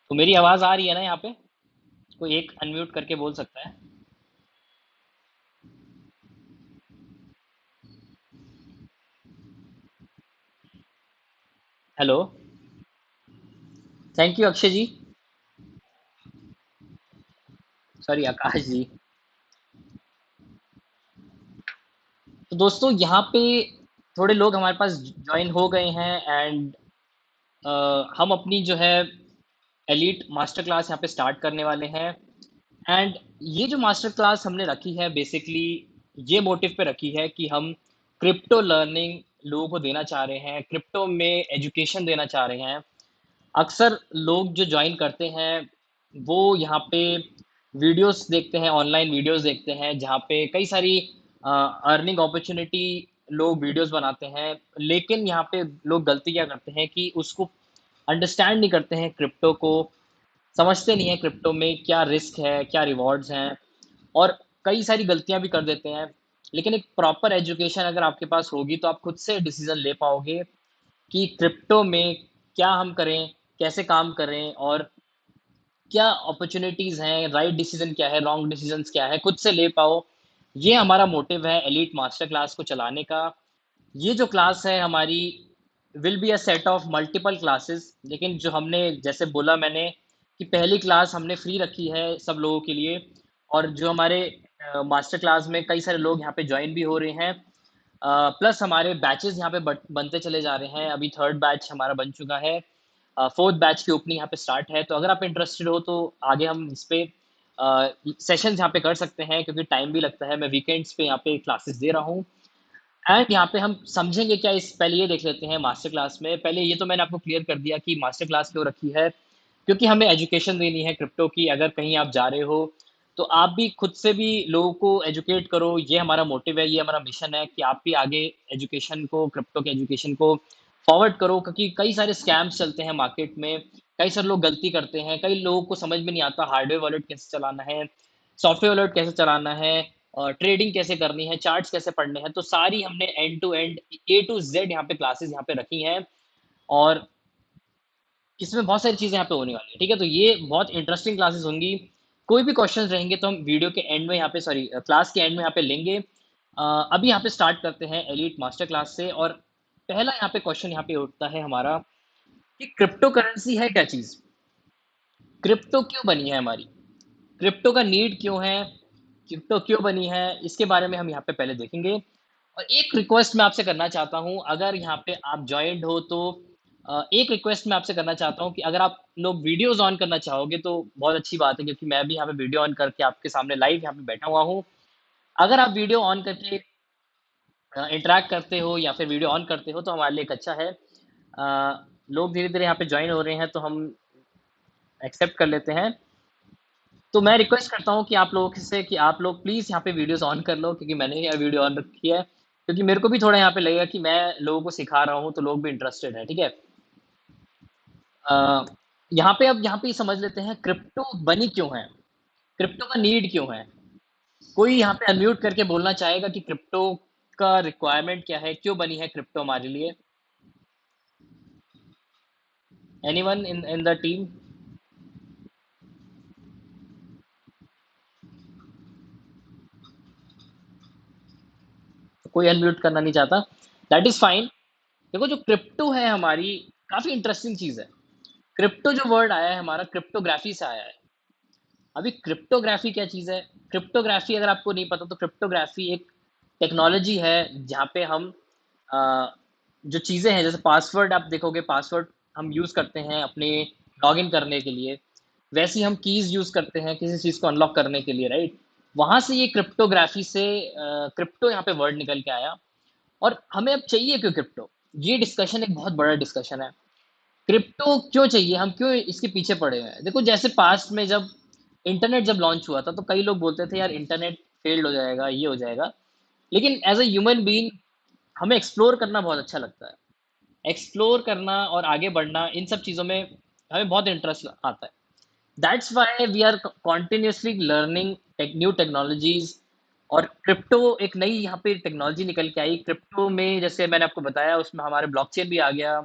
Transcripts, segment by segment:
तो मेरी आवाज आ रही है ना यहाँ पे? कोई एक अनम्यूट करके बोल सकता है? Hello. Thank you Akshay ji. Sorry Akash ji. तो दोस्तों यहाँ पे थोड़े लोग हमारे पास ज्वाइन हो गए हैं एंड हम अपनी जो है एलीट मास्टर क्लास यहाँ पे स्टार्ट करने वाले हैं। एंड ये जो मास्टर क्लास हमने रखी है बेसिकली ये मोटिव पे रखी है कि हम क्रिप्टो लर्निंग लोगों को देना चाह रहे हैं, क्रिप्टो में एजुकेशन देना चाह रहे हैं। अक्सर लोग जो ज्वाइन करते हैं वो यहाँ पे वीडियोस देखते हैं, ऑनलाइन वीडियोस देखते हैं जहाँ पे कई सारी अर्निंग अपॉर्चुनिटी लोग वीडियोस बनाते हैं। लेकिन यहाँ पे लोग गलती क्या करते हैं कि उसको अंडरस्टैंड नहीं करते हैं, क्रिप्टो को समझते नहीं है, क्रिप्टो में क्या रिस्क है, क्या रिवॉर्ड्स हैं, और कई सारी गलतियां भी कर देते हैं। लेकिन एक प्रॉपर एजुकेशन अगर आपके पास होगी तो आप खुद से डिसीजन ले पाओगे कि क्रिप्टो में क्या हम करें, कैसे काम करें, और क्या अपॉर्चुनिटीज हैं, राइट डिसीजन क्या है, रॉन्ग डिसीजंस क्या है, खुद से ले पाओ। ये हमारा मोटिव है एलीट मास्टर क्लास को चलाने का। ये जो क्लास है हमारी will be a set of multiple classes. लेकिन जो हमने जैसे बोला मैंने कि पहली क्लास हमने फ्री रखी है सब लोगों के लिए, और जो हमारे मास्टर क्लास में कई सारे लोग यहाँ पे ज्वाइन भी हो रहे हैं। प्लस हमारे बैचेस यहाँ पे बनते चले जा रहे हैं। अभी थर्ड बैच हमारा बन चुका है, फोर्थ बैच की ओपनिंग यहाँ पे स्टार्ट है। तो अगर आप इंटरेस्टेड हो तो आगे हम इस पे सेशंस यहाँ पे कर सकते हैं, क्योंकि टाइम भी लगता है। मैं वीकेंड्स पे यहाँ पे क्लासेस दे रहा हूँ। एंड यहाँ पे हम समझेंगे क्या, इस पहले ये देख लेते हैं मास्टर क्लास में। पहले ये तो मैंने आपको क्लियर कर दिया कि मास्टर क्लास क्यों रखी है, क्योंकि हमें एजुकेशन देनी है क्रिप्टो की। अगर कहीं आप जा रहे हो तो आप भी खुद से भी लोगों को एजुकेट करो। ये हमारा मोटिव है, ये हमारा मिशन है कि आप भी आगे एजुकेशन को, क्रिप्टो के एजुकेशन को फॉरवर्ड करो। क्योंकि कई सारे स्कैम्स चलते हैं मार्केट में, कई सारे लोग गलती करते हैं, कई लोगों को समझ में नहीं आता हार्डवेयर वॉलेट कैसे चलाना है, सॉफ्टवेयर वॉलेट कैसे चलाना है, और ट्रेडिंग कैसे करनी है, चार्ट्स कैसे पढ़ने हैं। तो सारी हमने end to end A to Z यहाँ पे क्लासेस यहाँ पे रखी हैं। और इसमें बहुत सारी चीजें यहाँ पे होने वाली है, ठीक है? तो ये बहुत इंटरेस्टिंग क्लासेस होंगी। कोई भी क्वेश्चंस रहेंगे तो हम वीडियो के एंड में यहाँ पे, सॉरी क्लास के एंड में यहाँ पे लेंगे। अभी यहाँ पे स्टार्ट करते हैं एलीट मास्टर क्लास से। और पहला यहाँ पे क्वेश्चन यहाँ पे उठता है हमारा कि क्रिप्टो करेंसी है क्या चीज, क्रिप्टो क्यों बनी है हमारी, क्रिप्टो का नीड क्यों है, क्रिप्टो क्यों बनी है, इसके बारे में हम यहाँ पे पहले देखेंगे। और एक रिक्वेस्ट मैं आपसे करना चाहता हूँ, अगर यहाँ पे आप ज्वाइंट हो तो एक रिक्वेस्ट मैं आपसे करना चाहता हूँ कि अगर आप लोग वीडियोस ऑन करना चाहोगे तो बहुत अच्छी बात है, क्योंकि मैं भी यहाँ पे वीडियो ऑन करके आपके सामने लाइव यहाँ पे बैठा हुआ हूँ। अगर आप वीडियो ऑन करके इंटरेक्ट करते हो या फिर वीडियो ऑन करते हो तो हमारे लिए एक अच्छा है। लोग धीरे धीरे यहाँ पे ज्वाइन हो रहे हैं तो हम एक्सेप्ट कर लेते हैं। तो मैं रिक्वेस्ट करता हूँ कि आप लोगों से कि आप लोग प्लीज़ यहाँ पे वीडियोस ऑन कर लो, क्योंकि मैंने ये वीडियो ऑन रखी है, क्योंकि मेरे को भी थोड़ा यहाँ पे लगेगा कि मैं लोगों को सिखा रहा हूँ तो लोग भी इंटरेस्टेड है, ठीक है? अ, यहाँ पे अब यहाँ पे समझ लेते हैं क्रिप्टो बनी क्यों है, क्रिप्टो का नीड क्यों है। कोई यहाँ पे अनम्यूट करके बोलना चाहेगा कि क्रिप्टो का रिक्वायरमेंट क्या है, क्यों बनी है क्रिप्टो हमारे लिए? Anyone in the team? कोई अनम्यूट करना नहीं चाहता, दैट इज फाइन। देखो जो क्रिप्टो है हमारी, काफी इंटरेस्टिंग चीज है। क्रिप्टो जो वर्ड आया है हमारा क्रिप्टोग्राफी से आया है। अभी क्रिप्टोग्राफी क्या चीज़ है? क्रिप्टोग्राफी अगर आपको नहीं पता तो क्रिप्टोग्राफी एक टेक्नोलॉजी है जहाँ पे हम अ, जो चीज़ें हैं, जैसे पासवर्ड आप देखोगे, पासवर्ड हम यूज़ करते हैं अपने लॉगिन करने के लिए, वैसे ही हम कीज़ यूज़ करते हैं किसी चीज़ को अनलॉक करने के लिए, राइट? वहाँ से ये क्रिप्टोग्राफी से क्रिप्टो यहाँ पे वर्ड निकल के आया। और हमें अब चाहिए क्यों क्रिप्टो? ये डिस्कशन एक बहुत बड़ा डिस्कशन है। क्रिप्टो क्यों चाहिए, हम क्यों इसके पीछे पड़े हुए हैं? देखो जैसे पास्ट में जब इंटरनेट जब लॉन्च हुआ था तो कई लोग बोलते थे यार इंटरनेट फेल्ड हो जाएगा, ये हो जाएगा। लेकिन एज अ ह्यूमन बीइंग हमें एक्सप्लोर करना बहुत अच्छा लगता है। एक्सप्लोर करना और आगे बढ़ना, इन सब चीज़ों में हमें बहुत इंटरेस्ट आता है। That's why we are continuously learning new technologies. और क्रिप्टो एक नई यहाँ पे टेक्नोलॉजी निकल के आई। क्रिप्टो में जैसे मैंने आपको बताया उसमें हमारे ब्लॉकचेन भी आ गया,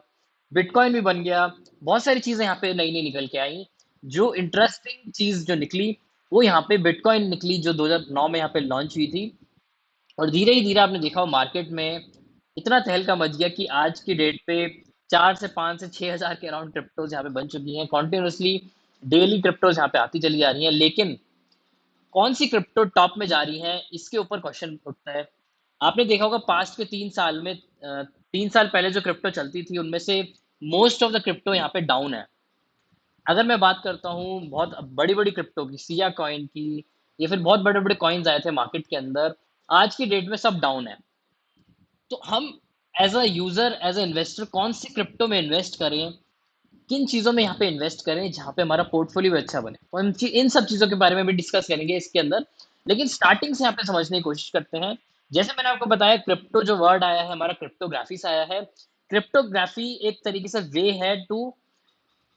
बिटकॉइन भी बन गया, बहुत सारी चीज़ें यहाँ पे नई नई निकल के आई। जो इंटरेस्टिंग चीज़ जो निकली, वो यहाँ पे बिटकॉइन निकली जो 2009 में यहाँ पे लॉन्च हुई थी। और धीरे ही धीरे आपने देखा हो मार्केट में इतना तहलका मच गया कि आज की डेट पे 4 से 5 से 6,000 के अराउंड क्रिप्टोज़ यहाँ पे बन चुकी हैं। कंटीन्यूअसली डेली क्रिप्टोज़ यहाँ पे आती चली जा रही हैं। लेकिन कौन सी क्रिप्टो टॉप में जा रही हैं, इसके ऊपर क्वेश्चन उठता है। आपने देखा होगा पास्ट के 3 साल में 3 साल पहले जो क्रिप्टो चलती थी, उनमें से मोस्ट ऑफ द क्रिप्टो यहाँ पे डाउन है। अगर मैं बात करता हूँ बहुत बड़ी-बड़ी क्रिप्टो की, सिया कॉइन की या फिर बहुत बड़े-बड़े कॉइन्स आए थे मार्केट के अंदर, आज की डेट में सब डाउन है। तो हम as a user, as a investor कौन सी क्रिप्टो में इन्वेस्ट करें, किन चीज़ों में यहाँ पे इन्वेस्ट करें जहाँ पे हमारा पोर्टफोलियो भी अच्छा बने। तो इन सब चीज़ों के बारे में भी डिस्कस करेंगे इसके अंदर। लेकिन स्टार्टिंग से यहाँ पे समझने की कोशिश करते हैं। जैसे मैंने आपको बताया क्रिप्टो जो वर्ड आया है हमारा क्रिप्टोग्राफी से आया है। क्रिप्टोग्राफी एक तरीके से वे है टू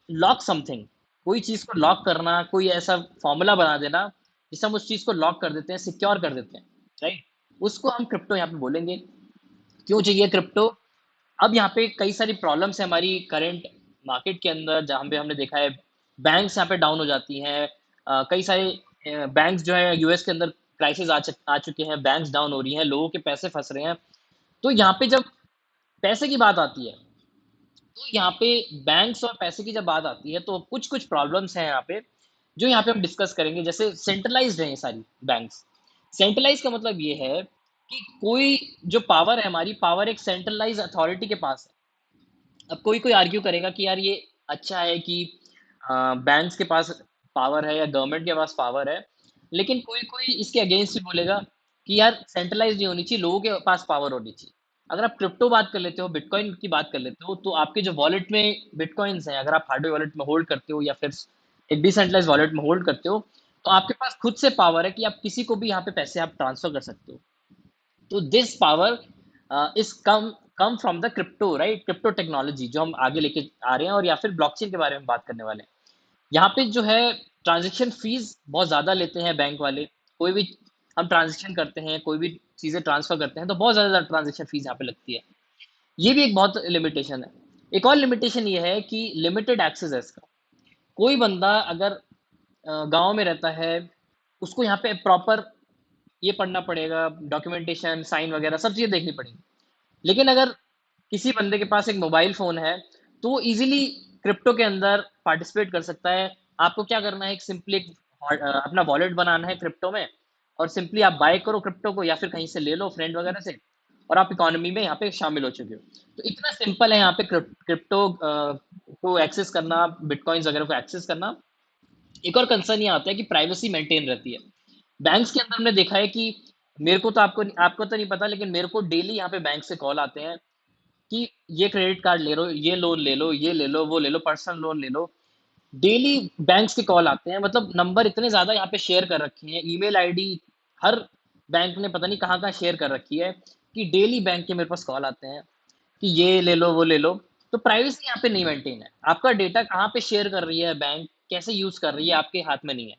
लॉक समथिंग। कोई चीज़ को लॉक करना, कोई ऐसा फ़ॉर्मूला बना देना, जिससे हम उस चीज़ को लॉक कर देते हैं, सिक्योर कर देते हैं, राइट? उसको हम क्रिप्टो यहाँ पे बोलेंगे। क्यों चाहिए क्रिप्टो? अब यहाँ पे कई सारी प्रॉब्लम्स है हमारी करंट मार्केट के अंदर जहाँ पे हमने देखा है बैंक्स यहाँ पे डाउन हो जाती हैं। कई सारे बैंक्स जो है यूएस के अंदर क्राइसिस आ चुके हैं, बैंक्स डाउन हो रही हैं, लोगों के पैसे फंस रहे हैं। तो यहाँ पे जब पैसे की बात आती है, तो यहाँ पे बैंक्स और पैसे की जब बात आती है तो कुछ कुछ प्रॉब्लम्स हैं यहाँ पे जो यहाँ पे हम डिस्कस करेंगे। जैसे सेंट्रलाइज्ड है ये सारी बैंक्स। सेंट्रलाइज का मतलब ये है कि कोई जो पावर है, हमारी पावर एक सेंट्रलाइज अथॉरिटी के पास है। अब कोई कोई आर्ग्यू करेगा कि यार ये अच्छा है कि बैंक्स के पास पावर है या गवर्नमेंट के पास पावर है। लेकिन कोई कोई इसके अगेंस्ट भी बोलेगा कि यार सेंट्रलाइज नहीं होनी चाहिए, लोगों के पास पावर होनी चाहिए। अगर आप क्रिप्टो बात कर लेते हो, बिटकॉइन की बात कर लेते हो, तो आपके जो वॉलेट में बिटकॉइंस हैं, अगर आप हार्डवेयर वॉलेट में होल्ड करते हो या फिर एक डिसेंट्रलाइज वॉलेट में होल्ड करते हो, तो आपके पास खुद से पावर है कि आप किसी को भी यहाँ पे पैसे आप ट्रांसफर कर सकते हो। तो this power is come from the crypto, right? Crypto technology जो हम आगे लेके आ रहे हैं, और या फिर ब्लॉकचेन के बारे में बात करने वाले हैं। यहाँ पे जो है ट्रांजैक्शन फीस बहुत ज़्यादा लेते हैं बैंक वाले। कोई भी हम ट्रांजैक्शन करते हैं, कोई भी चीज़ें ट्रांसफ़र करते हैं, तो बहुत ज़्यादा ट्रांजैक्शन फीस यहाँ पे लगती है। ये भी एक बहुत लिमिटेशन है। एक और लिमिटेशन ये है कि लिमिटेड एक्सेस है इसका। कोई बंदा अगर गाँव में रहता है, उसको यहाँ पे प्रॉपर ये पढ़ना पड़ेगा, डॉक्यूमेंटेशन, साइन वगैरह सब चीज़ें देखनी पड़ेंगी। लेकिन अगर किसी बंदे के पास एक मोबाइल फ़ोन है, तो वो ईज़िली क्रिप्टो के अंदर पार्टिसिपेट कर सकता है। आपको क्या करना है, एक सिंपली अपना वॉलेट बनाना है क्रिप्टो में, और सिंपली आप बाय करो क्रिप्टो को या फिर कहीं से ले लो फ्रेंड वगैरह से, और आप इकोनॉमी में यहाँ पे शामिल हो चुके हो। तो इतना सिंपल है यहाँ पे क्रिप्टो को एक्सेस करना, बिटकॉइन्स वगैरह को एक्सेस करना। एक और कंसर्न ये आता है कि प्राइवेसी मेंटेन रहती है। बैंक्स के अंदर हमने देखा है कि मेरे को तो आपको आपको तो नहीं पता, लेकिन मेरे को डेली यहाँ पे बैंक से कॉल आते हैं कि ये क्रेडिट कार्ड ले लो, ये लोन ले लो, ये ले लो, वो ले लो, पर्सनल लोन ले लो। डेली बैंक्स के कॉल आते हैं, मतलब नंबर इतने ज़्यादा यहाँ पे शेयर कर रखे हैं, ईमेल आईडी हर बैंक ने पता नहीं कहाँ-कहाँ शेयर कर रखी है कि डेली बैंक के मेरे पास कॉल आते हैं कि ये ले लो, वो ले लो। तो प्राइवेसी यहाँ पे नहीं मेंटेन है। आपका डेटा कहाँ पे शेयर कर रही है बैंक, कैसे यूज़ कर रही है, आपके हाथ में नहीं है।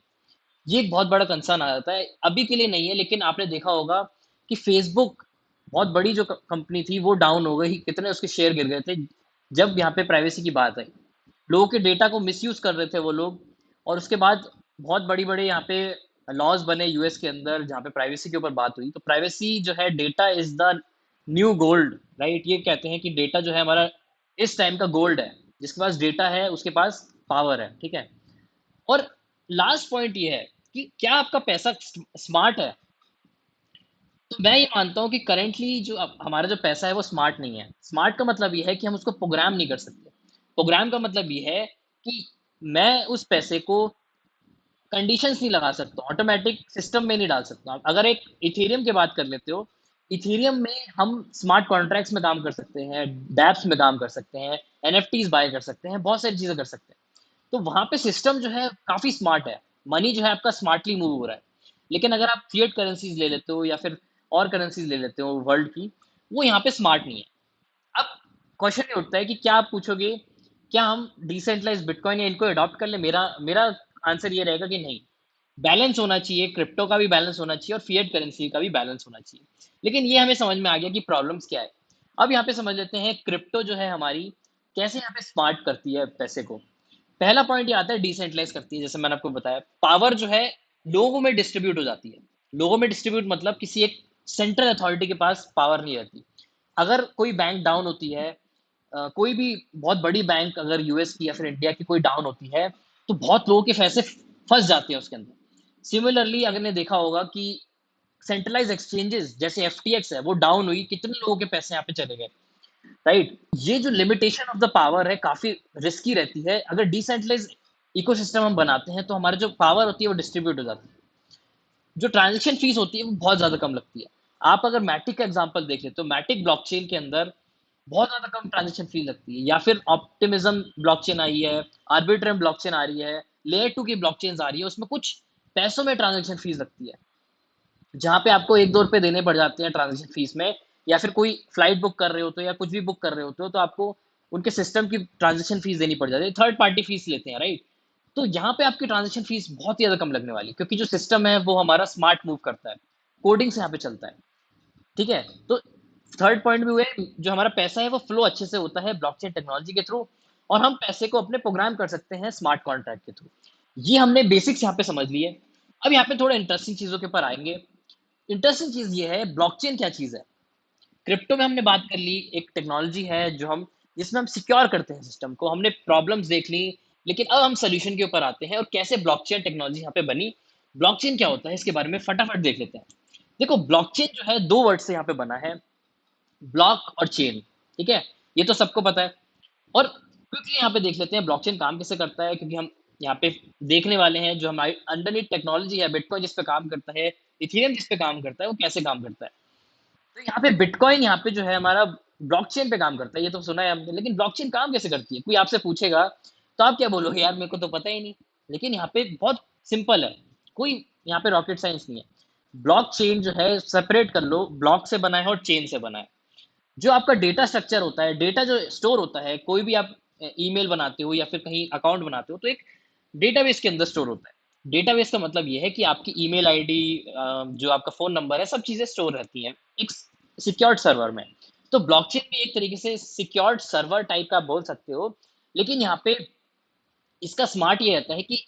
ये एक बहुत बड़ा कंसर्न आ जाता है। अभी के लिए नहीं है, लेकिन आपने देखा होगा कि फ़ेसबुक बहुत बड़ी जो कंपनी थी वो डाउन हो गई, कितने उसके शेयर गिर गए थे जब यहाँ पे प्राइवेसी की बात आई। लोगों के डेटा को मिसयूज़ कर रहे थे वो लोग, और उसके बाद बहुत बड़ी-बड़े यहाँ पे लॉज़ बने यूएस के अंदर जहाँ पे प्राइवेसी के ऊपर बात हुई। तो प्राइवेसी जो है, data is the new gold, right? ये कहते हैं कि डेटा जो है हमारा इस टाइम का गोल्ड है। जिसके पास डेटा है उसके पास पावर है, ठीक है? और लास्ट पॉइंट ये है कि क्या आपका पैसा स्मार्ट है? तो मैं ये मानता हूँ कि करंटली जो हमारा जो पैसा है वो स्मार्ट नहीं है। स्मार्ट का मतलब ये है कि हम उसको प्रोग्राम नहीं कर सकते। प्रोग्राम का मतलब ये है कि मैं उस पैसे को कंडीशंस नहीं लगा सकता, ऑटोमैटिक सिस्टम में नहीं डाल सकता। अगर एक इथेरियम की बात कर लेते हो, इथेरियम में हम स्मार्ट कॉन्ट्रैक्ट्स में काम कर सकते हैं, डैप्स में काम कर सकते हैं, एनएफटीज़ बाय कर सकते हैं, बहुत सारी चीज़ें कर सकते हैं। तो वहाँ पे सिस्टम जो है काफ़ी स्मार्ट है। मनी जो है आपका स्मार्टली मूव हो रहा है। लेकिन अगर आप फिएट करेंसीज़ ले लेते हो या फिर और करेंसीज़ ले लेते हो वर्ल्ड की, वो यहाँ पे स्मार्ट नहीं है। अब क्वेश्चन ये उठता है कि क्या आप पूछोगे, क्या हम डिसेंट्रलाइज़्ड बिटकॉइन या इनको अडॉप्ट कर लें? मेरा मेरा आंसर ये रहेगा कि नहीं। बैलेंस होना चाहिए, क्रिप्टो का भी बैलेंस होना चाहिए और फिएट करेंसी का भी बैलेंस होना चाहिए। लेकिन ये हमें समझ में आ गया कि प्रॉब्लम्स क्या है। अब यहाँ पे समझ लेते हैं क्रिप्टो जो है हमारी, कैसे यहाँ पे स्मार्ट करती है पैसे को। पहला पॉइंट ये आता है डिसेंट्रलाइज़ करती है, जैसे मैंने आपको बताया। पावर जो है लोगों में डिस्ट्रीब्यूट हो जाती है। लोगों में डिस्ट्रीब्यूट मतलब किसी एक सेंट्रल अथॉरिटी के पास पावर नहीं रहती। अगर कोई बैंक डाउन होती है, कोई भी बहुत बड़ी बैंक अगर यूएस की या फिर इंडिया की कोई डाउन होती है, तो बहुत लोगों के पैसे फँस जाते हैं उसके अंदर। सिमिलरली अगर ने देखा होगा कि सेंट्रलाइज़ एक्सचेंजेस जैसे एफटीएक्स है, वो डाउन हुई, कितने लोगों के पैसे यहाँ पे चले गए, राइट? ये जो लिमिटेशन ऑफ द पावर है, काफ़ी रिस्की रहती है। अगर डिसेंट्रलाइज़ इकोसिस्टम हम बनाते हैं, तो हमारी जो पावर होती है, वो डिस्ट्रीब्यूट हो जाती है। जो ट्रांज़ैक्शन फ़ीस होती है, वो बहुत ज़्यादा कम लगती है। आप अगर मैटिक का एग्ज़ाम्पल देख लें, तो मैटिक ब्लॉकचेन के अंदर बहुत ज़्यादा कम ट्रांज़ैक्शन फ़ी लगती है, या फिर ऑप्टिमिज़्म ब्लॉकचेन आई है, आर्बिट्रम ब्लॉकचेन आ रही है, लेयर 2 की ब्लॉकचेन्स आ रही है, उसमें कुछ पैसों में ट्रांज़ैक्शन फ़ीस लगती है। जहाँ पे आपको 1-2 रुपए देने पड़ जाते हैं ट्रांज़ैक्शन फ़ीस में, या फिर कोई फ्लाइट बुक कर रहे होते हो या कुछ भी बुक कर रहे होते हो, तो आपको उनके सिस्टम की ट्रांज़ैक्शन फ़ीस देनी पड़ जाती है। थर्ड पार्टी फ़ीस लेते हैं, राइट? तो यहाँ पे आपकी ट्रांज़ैक्शन फ़ीस बहुत ही ज़्यादा कम लगने वाली है, क्योंकि जो सिस्टम है वो हमारा स्मार्ट मूव करता है। कोडिंग से यहाँ पे चलता है, ठीक है? तो थर्ड पॉइंट में हुए, जो हमारा पैसा है वो फ्लो अच्छे से होता है ब्लॉकचेन टेक्नोलॉजी के थ्रू, और हम पैसे को अपने प्रोग्राम कर सकते हैं स्मार्ट कॉन्ट्रैक्ट के थ्रू। ये हमने बेसिक्स यहाँ पे समझ लिए। अब यहाँ पे थोड़ा इंटरेस्टिंग चीज़ों के ऊपर आएँगे। इंटरेस्टिंग चीज़ ये है, ब्लॉकचेन क्या चीज़ है? क्रिप्टो में हमने बात कर ली, एक टेक्नोलॉजी है जो हम जिसमें हम सिक्योर करते हैं सिस्टम को। हमने प्रॉब्लम्स देख ली, लेकिन अब हम सॉल्यूशन के ऊपर आते हैं और कैसे ब्लॉकचेन टेक्नोलॉजी यहाँ पे बनी। ब्लॉकचेन क्या होता है, इसके बारे में फटाफट देख लेते हैं। देखो, ब्लॉकचेन जो है 2 वर्ड से यहाँ पे बना है, ब्लॉक और चेन, ठीक है? ये तो सबको पता है। और क्विकली यहाँ पे देख लेते हैं ब्लॉकचेन काम कैसे करता है, क्योंकि हम यहाँ पे देखने वाले हैं जो हमारी अंडरनीथ टेक्नोलॉजी है, बिटकॉइन जिस पे काम करता है, इथेरियम जिस पे काम करता है, वो कैसे काम करता है। तो यहाँ पे बिटकॉइन यहाँ पे जो है हमारा ब्लॉकचेन पे काम करता है, ये तो सुना है हमने, लेकिन ब्लॉकचेन काम कैसे करती है? कोई आपसे पूछेगा तो आप क्या बोलोगे, यार मेरे को तो पता ही नहीं। लेकिन यहाँ पे बहुत सिंपल है, कोई यहाँ पे रॉकेट साइंस नहीं है। ब्लॉकचेन जो है, सेपरेट कर लो, ब्लॉक से बना है और चेन से बना है। जो आपका डेटा स्ट्रक्चर होता है, डेटा जो स्टोर होता है, कोई भी आप ईमेल बनाते हो या फिर कहीं अकाउंट बनाते हो, तो एक डेटाबेस के अंदर स्टोर होता है। डेटाबेस का मतलब ये है कि आपकी ईमेल आईडी, जो आपका फ़ोन नंबर है, सब चीज़ें स्टोर रहती हैं एक सिक्योर्ड सर्वर में। तो ब्लॉकचेन भी एक तरीके से सिक्योर्ड सर्वर टाइप का आप बोल सकते हो। लेकिन यहाँ पे इसका स्मार्ट ये रहता है कि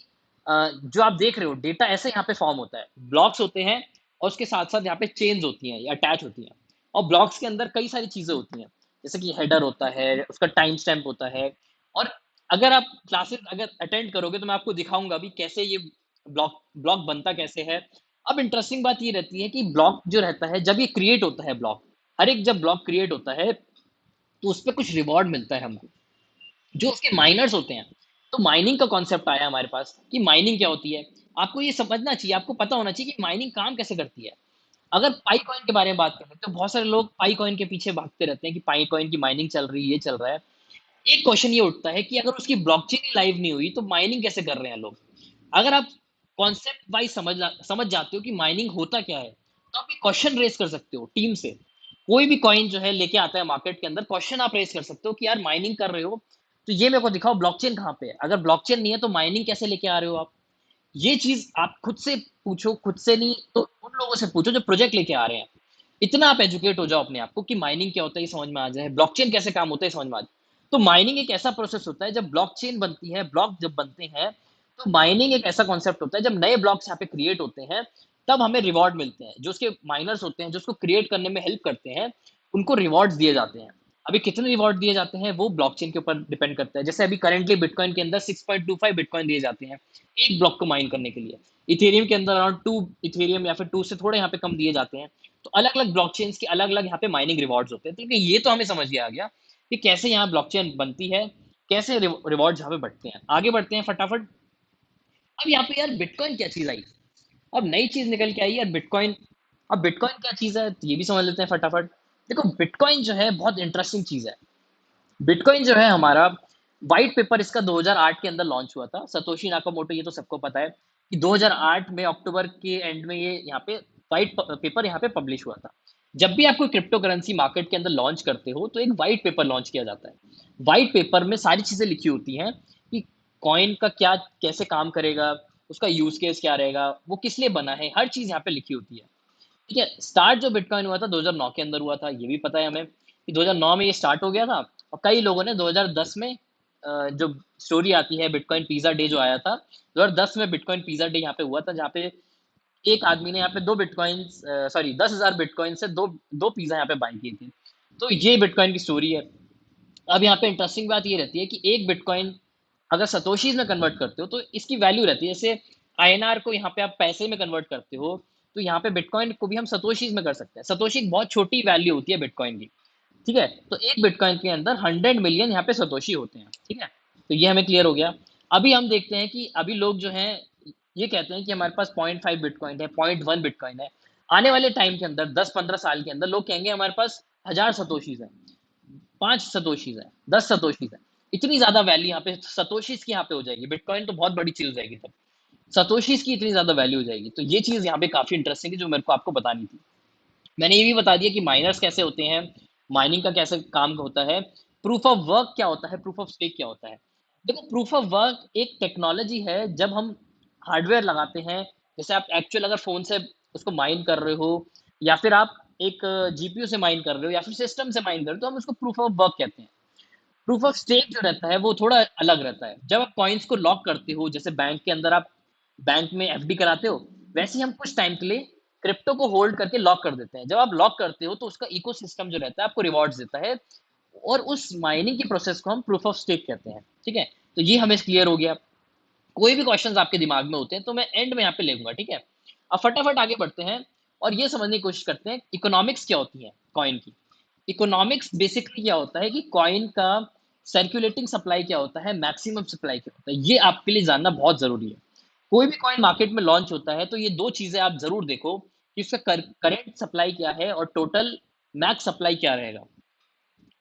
जो आप देख रहे हो डेटा ऐसे यहाँ पे फॉर्म होता है, ब्लॉक्स होते हैं और उसके साथ-साथ यहाँ पे चेन्स होती हैं या अटैच होती हैं, और ब्लॉक्स के अंदर कई सारी चीज़ें होती हैं, जैसे कि हेडर होता है, उसका टाइम स्टैम्प होता है। और अगर आप क्लासेस अगर अटेंड करोगे तो मैं आपको दिखाऊँगा भी कैसे ये ब्लॉक ब्लॉक बनता कैसे है। अब इंटरेस्टिंग बात ये रहती है कि ब्लॉक जो रहता है, जब ये क्रिएट होता है ब्लॉक, हर एक जब ब्लॉक क्रिएट होता है, तो उसपे कुछ रिवॉर्ड मिलता है हमको। जो उसके माइनर्स होते हैं, तो माइनिंग का कॉन्सेप्ट आया हमारे पास कि माइनिंग क्या होती है। आपको ये समझना चाहिए, आपको पता होना चाहिए कि माइनिंग काम कैसे करती है। अगर पाई कॉइन के बारे में बात करें, तो बहुत सारे लोग पाई कॉइन के पीछे भागते रहते हैं कि पाई कॉइन की माइनिंग चल रही है, ये चल रहा है। एक क्वेश्चन ये उठता है कि अगर उसकी ब्लॉकचेन ही लाइव नहीं हुई, तो माइनिंग कैसे कर रहे हैं लोग? अगर आप कॉन्सेप्ट वाइज समझ जाते हो कि माइनिंग होता क्या है, तो आप एक क्वेश्चन रेज़ कर सकते हो टीम से। कोई भी कॉइन जो है लेके आता है मार्केट के अंदर, क्वेश्चन आप रेज़ कर सकते हो कि यार माइनिंग कर रहे हो, तो ये मेरे को दिखाओ ब्लॉकचेन कहाँ पे है? अगर ब्लॉकचेन नहीं है, तो माइनिंग कैसे लेके आ रहे हो आप? ये चीज़ आप खुद से पूछो, खुद से नहीं तो उन लोगों से पूछो जो प्रोजेक्ट लेके आ रहे हैं। इतना आप एजुकेट हो जाओ अपने आप को कि माइनिंग क्या होता है ये समझ में आ जाए, ब्लॉकचेन कैसे काम होता है ये समझ में आ जाए। तो माइनिंग एक ऐसा प्रोसेस होता है, जब ब्लॉकचेन बनती है, ब्लॉक जब बनते हैं, तो माइनिंग एक ऐसा कॉन्सेप्ट होता है, जब नए ब्लॉक्स यहाँ पे क्रिएट होते हैं, तब हमें रिवॉर्ड मिलते हैं। जो उसके माइनर्स होते हैं, जो उसको क्रिएट करने में हेल्प करते हैं, उनको रिवॉर्ड्स दिए जाते हैं। अभी कितने रिवॉर्ड दिए जाते हैं, वो ब्लॉकचेन के ऊपर डिपेंड करता है। जैसे अभी करंटली बिटकॉइन के अंदर 6.25 बिटकॉइन दिए जाते हैं, एक ब्लॉक को माइन करने के लिए। इथेरियम के अंदर अराउंड 2 इथेरियम या फिर 2 से थोड़े यहाँ पे कम दिए जाते हैं। तो अलग-अलग ब्लॉकचेन्स के अलग-अलग यहाँ पे माइनिंग रिवॉर्ड्स होते हैं। तो ये तो हमें समझ में आ गया कि कैसे यहाँ ब्लॉकचेन बनती है, कैसे रिवॉर्ड्स यहाँ पे बढ़ते हैं। आगे बढ़ते हैं फटाफट। अब यहाँ पे यार बिटकॉइन क्या चीज़ आई? अब नई चीज़ निकल के आई है बिटकॉइन। अब बिटकॉइन क्या चीज़ है? तो ये भी समझ लेते हैं फटाफट। देखो, बिटकॉइन जो है बहुत इंटरेस्टिंग चीज़ है। बिटकॉइन जो है हमारा, व्हाइट पेपर इसका 2008 के अंदर लॉन्च हुआ था। सतोशी नाकामोटो, ये तो सबको पता है कि 2008 में अक्टूबर के एंड में ये यहाँ पे व्हाइट पेपर यहाँ पे पब्लिश हुआ था। जब भी आप कोई क्रिप्टो करेंसी मार्केट के अंदर लॉन्च करते हो, तो एक व्हाइट पेपर लॉन्च किया जाता है। व्हाइट पेपर में सारी चीज़ें लिखी होती हैं कि कॉइन का क्या कैसे काम करेगा, उसका यूज़ केस क्या रहेगा, वो किस लिए बना है, हर चीज़ यहाँ पे लिखी होती है। ठीक है, स्टार्ट जो बिटकॉइन हुआ था 2009 के अंदर हुआ था, ये भी पता है हमें कि 2009 में ये स्टार्ट हो गया था, और कई लोगों ने 2010 में जो स्टोरी आती है बिटकॉइन पिज़्ज़ा डे जो आया था, 2010 में बिटकॉइन पिज़्ज़ा डे यहाँ पे हुआ था, जहाँ पे एक आदमी ने यहाँ पे 2 बिटकॉइन्स सॉरी 10,000 बिटकॉइन से 2 पिज़्ज़ा यहाँ पे बाय किए थे। तो ये बिटकॉइन की स्टोरी है। अब यहाँ पे इंटरेस्टिंग बात ये रहती है कि एक बिटकॉइन अगर सतोशीज़ में कन्वर्ट करते हो, तो इसकी वैल्यू रहती है। जैसे आईएनआर को यहाँ पे आप पैसे में कन्वर्ट करते हो, तो यहाँ पे बिटकॉइन को भी हम सतोशीज़ में कर सकते हैं। सतोशी एक बहुत छोटी वैल्यू होती है बिटकॉइन की। ठीक है? तो एक बिटकॉइन के अंदर 100 मिलियन यहाँ पे सतोशी होते हैं, ठीक है? तो ये हमें क्लियर हो गया। अभी हम देखते हैं कि अभी लोग जो हैं, ये कहते हैं कि हमारे पास 0.5 बिटकॉइन है, 0.1 बिटकॉइन है। आने वाले टाइम के अंदर 10-15 साल के अंदर लोग कहेंगे हमारे पास 1000 सतोशीज़ हैं, 5 सतोशीज़ हैं, 10 सतोशीज़ हैं। इतनी ज़्यादा वैल्यू यहाँ पे सतोशीज़ की यहाँ पे हो जाएगी। बिटकॉइन तो बहुत बड़ी चीज़ हो जाएगी तब। सतोशीज़ की इतनी ज़्यादा वैल्यू हो जाएगी। तो ये चीज़ यहाँ पे काफ़ी इंटरेस्टिंग है, जो मेरे को आपको बतानी थी। मैंने ये भी बता दिया कि माइनर्स कैसे होते हैं, माइनिंग का कैसे काम होता है, प्रूफ ऑफ वर्क क्या होता है, प्रूफ ऑफ स्टेक क्या होता है। देखो, प्रूफ ऑफ वर्क एक टेक्नोलॉजी है, जब हम हार्डवेयर लगाते हैं, जैसे आप एक्चुअल अगर फ़ोन से उसको माइन कर रहे हो, या फिर आप एक जीपीयू से माइन कर रहे हो, या फिर सिस्टम से माइन कर रहे हो, तो हम उसको प्रूफ ऑफ वर्क कहते हैं। प्रूफ ऑफ स्टेक जो रहता है वो थोड़ा अलग रहता है। जब आप कॉइन्स को लॉक करते हो, जैसे बैंक के अंदर आप बैंक में एफडी कराते हो, वैसे ही हम कुछ टाइम के लिए क्रिप्टो को होल्ड करके लॉक कर देते हैं। जब आप लॉक करते हो, तो उसका इकोसिस्टम जो रहता है आपको रिवॉर्ड्स देता है, और उस माइनिंग की प्रोसेस को हम प्रूफ ऑफ स्टेक कहते हैं। ठीक है? तो ये हमें क्लियर हो गया। कोई भी क्वेश्चंस आपके दिमाग में होते हैं, तो मैं एंड में यहाँ पे लिखूंगा, ठीक है? अब फटाफट आगे बढ़ते हैं और ये समझने की कोशिश करते हैं इकोनॉमिक्स क्या होती है कॉइन की। इकोनॉमिक्स बेसिकली क्या होता है कि कॉइन का सर्कुलेटिंग सप्लाई क्या होता है, मैक्सिमम सप्लाई क्या होता है, ये आपके लिए जानना बहुत जरूरी है। कोई भी कॉइन मार्केट में लॉन्च होता है, तो ये दो चीजें आप जरूर देखो कि उसका करेंट सप्लाई क्या है और टोटल मैक्स सप्लाई क्या रहेगा।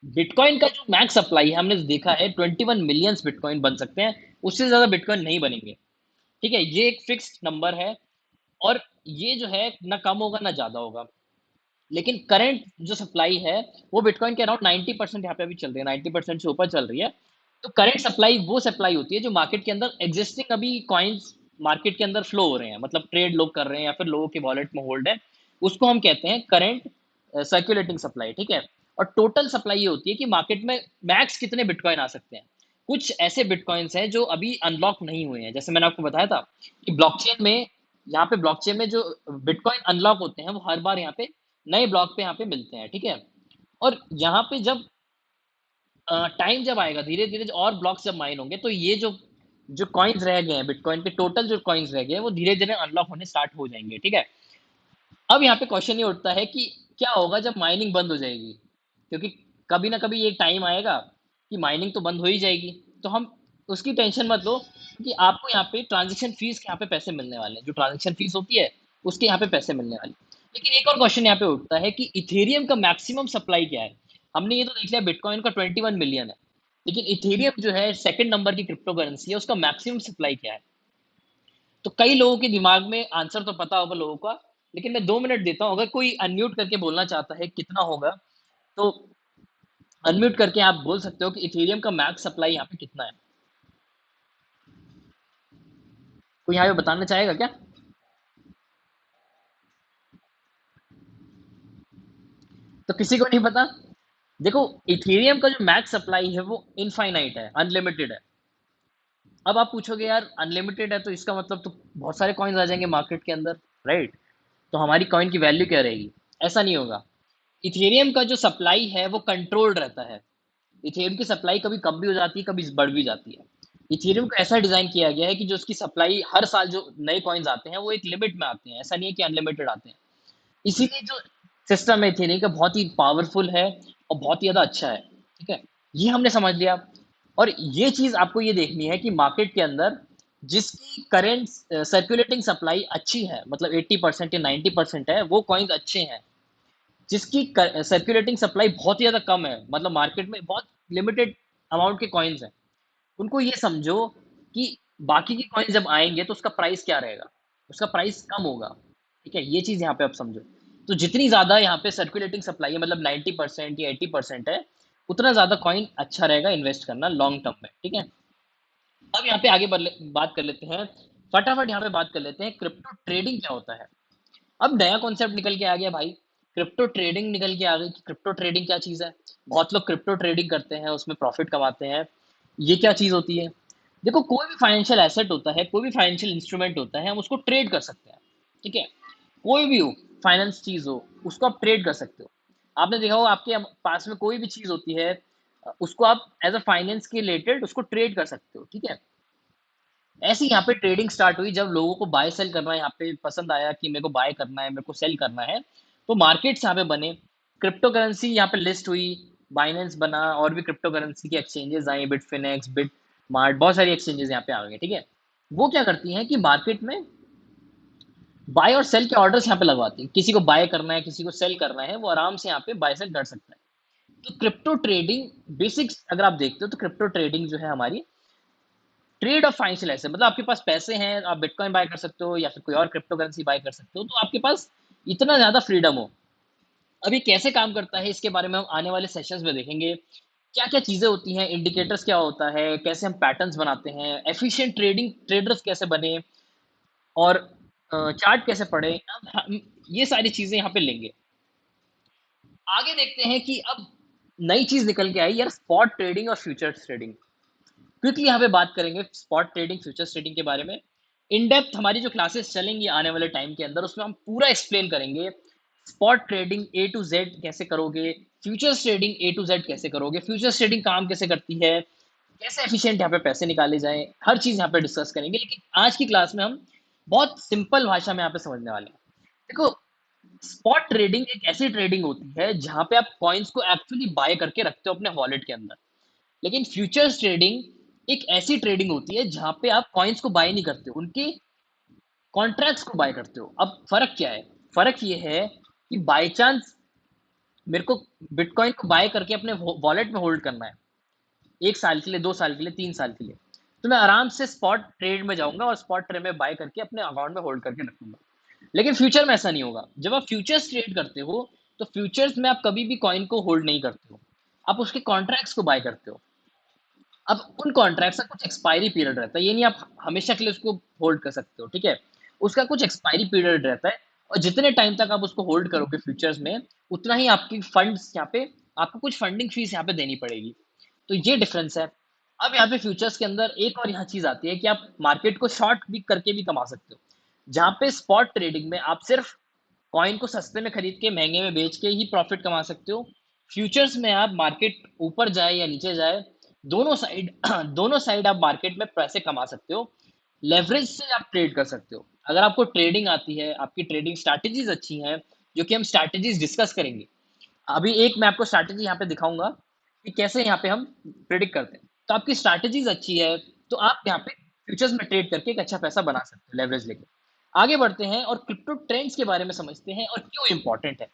बिटकॉइन का जो मैक्स सप्लाई है, हमने देखा है 21 मिलियंस बिटकॉइन बन सकते हैं, उससे ज्यादा बिटकॉइन नहीं बनेंगे। ठीक है? ये एक फिक्स्ड नंबर है, और ये जो है ना कम होगा ना ज्यादा होगा। लेकिन करंट जो सप्लाई है, वो बिटकॉइन के अराउंड 90% यहाँ पे अभी चल रही है, 90% से ऊपर चल रही है। तो करंट सप्लाई वो सप्लाई होती है जो मार्केट के अंदर एग्जिस्टिंग अभी कॉइन्स मार्केट के अंदर फ्लो हो रहे हैं, मतलब ट्रेड लोग कर रहे हैं या फिर लोगों के वॉलेट में होल्ड है, उसको हम कहते हैं करंट सर्कुलेटिंग सप्लाई। ठीक है? और टोटल सप्लाई ये होती है कि मार्केट में मैक्स कितने बिटकॉइन आ सकते हैं। कुछ ऐसे बिटकॉइन्स हैं जो अभी अनलॉक नहीं हुए हैं, जैसे मैंने आपको बताया था कि ब्लॉकचेन में, यहाँ पे ब्लॉकचेन में जो बिटकॉइन अनलॉक होते हैं, वो हर बार यहाँ पे नए ब्लॉक पे यहाँ पे मिलते हैं। ठीक है? और यहाँ पे जब टाइम जब आएगा, धीरे धीरे और ब्लॉक्स जब माइन होंगे, तो ये जो जो कॉइन्स रह गए हैं बिटकॉइन के, टोटल जो कॉइन्स रह गए हैं, वो धीरे धीरे अनलॉक होने स्टार्ट हो जाएंगे। ठीक है? अब यहाँ पे क्वेश्चन ये उठता है कि क्या होगा जब माइनिंग बंद हो जाएगी, क्योंकि कभी ना कभी एक टाइम आएगा कि माइनिंग तो बंद हो ही जाएगी। तो हम उसकी टेंशन मत लो, कि आपको यहाँ पे ट्रांजेक्शन फीस के यहाँ पे पैसे मिलने वाले हैं, जो ट्रांजेक्शन फीस होती है उसके यहाँ पे पैसे मिलने वाले हैं। लेकिन एक और क्वेश्चन यहाँ पे उठता है कि इथेरियम का मैक्सिमम सप्लाई क्या है। हमने ये तो देख लिया बिटकॉइन का 21 मिलियन है, लेकिन इथेरियम जो है सेकंड नंबर की क्रिप्टो करेंसी है, उसका मैक्सिमम सप्लाई क्या है। तो कई लोगों के दिमाग में आंसर तो पता होगा लोगों का, लेकिन मैं 2 मिनट देता हूँ, अगर कोई अनम्यूट करके बोलना चाहता है कितना होगा, तो अनम्यूट करके आप बोल सकते हो कि इथेरियम का मैक्स सप्लाई यहाँ पे कितना है। कोई यहाँ पे बताना चाहेगा क्या? तो किसी को नहीं पता? देखो, इथेरियम का जो मैक्स सप्लाई है वो इनफाइनाइट है, अनलिमिटेड है। अब आप पूछोगे यार अनलिमिटेड है तो इसका मतलब तो बहुत सारे कॉइन्स आ जाएंगे मार्केट के अंदर, राइट? तो हमारी कॉइन की वैल्यू क्या रहेगी? ऐसा नहीं होगा। इथेरियम का जो सप्लाई है वो कंट्रोल्ड रहता है। इथेरियम की सप्लाई कभी कम भी हो जाती है, कभी बढ़ भी जाती है। इथेरियम को ऐसा डिजाइन किया गया है कि जो उसकी सप्लाई हर साल जो नए कॉइन्स आते हैं वो एक लिमिट में आते हैं, ऐसा नहीं है कि अनलिमिटेड आते हैं। इसीलिए जो सिस्टम है इथेरियम का बहुत ही पावरफुल है और बहुत ही ज्यादा अच्छा है। ठीक है? ये हमने समझ लिया। और ये चीज आपको ये देखनी है कि मार्केट के अंदर जिसकी करेंट सर्कुलेटिंग सप्लाई अच्छी है, मतलब 80% या 90% है, वो कॉइन्स अच्छे हैं। जिसकी सर्कुलेटिंग सप्लाई बहुत ही ज़्यादा कम है, मतलब मार्केट में बहुत लिमिटेड अमाउंट के कॉइन्स हैं, उनको ये समझो कि बाकी के कॉइन्स जब आएंगे तो उसका प्राइस क्या रहेगा, उसका प्राइस कम होगा। ठीक है? ये चीज़ यहाँ पे आप समझो। तो जितनी ज़्यादा यहाँ पे सर्कुलेटिंग सप्लाई है, मतलब 90% या 80% है, उतना ज़्यादा कॉइन अच्छा रहेगा इन्वेस्ट करना लॉन्ग टर्म में। ठीक है? अब यहाँ पे आगे बात कर लेते हैं, फटाफट यहाँ पे बात कर लेते हैं क्रिप्टो ट्रेडिंग क्या होता है। अब नया कॉन्सेप्ट निकल के आ गया भाई, क्रिप्टो ट्रेडिंग निकल के आ गई कि क्रिप्टो ट्रेडिंग क्या चीज़ है। बहुत लोग क्रिप्टो ट्रेडिंग करते हैं, उसमें प्रॉफिट कमाते हैं। ये क्या चीज़ होती है? देखो, कोई भी फाइनेंशियल एसेट होता है, कोई भी फाइनेंशियल इंस्ट्रूमेंट होता है, हम उसको ट्रेड कर सकते हैं, ठीक है? कोई भी हो, फाइनेंस चीज़ हो, उसको आप ट्रेड कर सकते हो। आपने देखा होगा आपके पास में कोई भी चीज़ होती है, उसको आप एज़ अ फाइनेंस के रिलेटेड उसको ट्रेड कर सकते हो, ठीक है? ऐसे ही यहाँ पे ट्रेडिंग स्टार्ट हुई जब लोगों को बाय सेल करना यहाँ पे पसंद आया कि मेरे को बाय करना है, मेरे को सेल करना है, तो मार्केट्स यहाँ पे बने, क्रिप्टो करेंसी यहाँ पे लिस्ट हुई, बाइनेंस बना और भी क्रिप्टो करेंसी की एक्सचेंजेस आई, बिटफिनेक्स, बिटमार्ट, बहुत सारी एक्सचेंजेस यहाँ पे आ गई, ठीक है? वो क्या करती हैं कि मार्केट में बाय और सेल के ऑर्डर्स यहाँ पे लगवाती हैं, किसी को बाय करना है, किसी को सेल करना है, वो आराम से यहाँ पे बाय सेल कर सकता है। तो क्रिप्टो ट्रेडिंग बेसिक्स अगर आप देखते हो तो क्रिप्टो ट्रेडिंग जो है हमारी ट्रेड ऑफ फाइनेंशियल एसेट, मतलब आपके पास पैसे हैं, आप बिटकॉइन बाय कर सकते हो या फिर कोई और क्रिप्टो करेंसी बाय कर सकते हो, तो आपके पास इतना ज़्यादा फ्रीडम हो। अब ये कैसे काम करता है इसके बारे में हम आने वाले सेशंस में देखेंगे। क्या-क्या चीज़ें होती हैं, इंडिकेटर्स क्या होता है, कैसे हम पैटर्न्स बनाते हैं, एफिशिएंट ट्रेडिंग ट्रेडर्स कैसे बने और चार्ट कैसे पढ़ें, अब हम ये सारी चीज़ें यहाँ पे लेंगे। आगे देखते हैं कि अब नई चीज़ निकल के आई यार, स्पॉट ट्रेडिंग और फ्यूचर्स ट्रेडिंग। क्विकली यहाँ पे बात करेंगे स्पॉट ट्रेडिंग, फ्यूचर्स ट्रेडिंग के बारे में। इन डेप्थ हमारी जो क्लासेस चलेंगी आने वाले टाइम के अंदर, उसमें हम पूरा एक्सप्लेन करेंगे। Spot trading A to Z कैसे करोगे, futures trading A to Z कैसे करोगे, फ्यूचर्स ट्रेडिंग काम कैसे करती है, कैसे एफिशिएंट यहाँ पे पैसे निकाले जाएँ, हर चीज़ यहाँ पे डिस्कस करेंगे। लेकिन आज की क्लास में हम बहुत सिंपल भाषा में यहाँ पे समझने वाले हैं। देखो, स्पॉट ट्रेडिंग एक ऐसी ट्रेडिंग होती है जहाँ पे आप कॉइन्स को एक्चुअली बाय करके रखते हो अपने वॉलेट के अंदर। लेकिन फ्यूचर्स ट्रेडिंग एक ऐसी ट्रेडिंग होती है जहाँ पे आप कॉइन्स को बाय नहीं करते हो, उनके कॉन्ट्रैक्ट्स को बाय करते हो। अब फ़र्क क्या है? फ़र्क ये है कि बाय चांस मेरे को बिटकॉइन को बाय करके अपने वॉलेट में होल्ड करना है, 1 साल के लिए, 2 साल के लिए, 3 साल के लिए। तो मैं आराम से स्पॉट ट्रेड में जाऊँगा और स्पॉट ट्रेड में बाय करके अपने अकाउंट में होल्ड करके रखूँगा। लेकिन फ्यूचर में ऐसा नहीं होगा। जब आप फ्यूचर्स ट्रेड करते हो, तो फ्यूचर्स में आप कभी भी कॉइन को होल्ड नहीं करते हो। आप उसके कॉन्ट्रैक्ट्स को बाय करते हो। अब उन कॉन्ट्रैक्ट्स का कुछ एक्सपायरी पीरियड रहता है, ये नहीं आप हमेशा के लिए उसको होल्ड कर सकते हो, ठीक है? उसका कुछ एक्सपायरी पीरियड रहता है और जितने टाइम तक आप उसको होल्ड करोगे फ्यूचर्स में, उतना ही आपकी फंड्स यहाँ पे आपको कुछ फंडिंग फीस यहाँ पे देनी पड़ेगी। तो ये डिफरेंस है। अब यहाँ पे फ्यूचर्स के अंदर एक और यहाँ चीज़ आती है कि आप मार्केट को शॉर्ट भी करके भी कमा सकते हो। जहाँ पे स्पॉट ट्रेडिंग में आप सिर्फ कॉइन को सस्ते में खरीद के महंगे में बेच के ही प्रॉफिट कमा सकते हो। फ्यूचर्स में आप मार्केट ऊपर जाए या नीचे जाए, दोनों साइड दोनों साइड आप मार्केट में पैसे कमा सकते हो। लेवरेज से आप ट्रेड कर सकते हो। अगर आपको ट्रेडिंग आती है, आपकी ट्रेडिंग स्ट्रैटेजीज अच्छी हैं, जो कि हम स्ट्रैटेजीज डिस्कस करेंगे। अभी एक मैं आपको स्ट्रैटेजी यहाँ पे दिखाऊंगा कि कैसे यहाँ पे हम प्रिडिक्ट करते हैं। तो आपकी स्ट्रैटेजीज अच्छी है, तो आप यहाँ पे फ्यूचर्स में ट्रेड करके एक अच्छा पैसा बना सकते हो लेवरेज लेके। आगे बढ़ते हैं और क्रिप्टो ट्रेंड्स के बारे में समझते हैं और क्यों इंपॉर्टेंट है।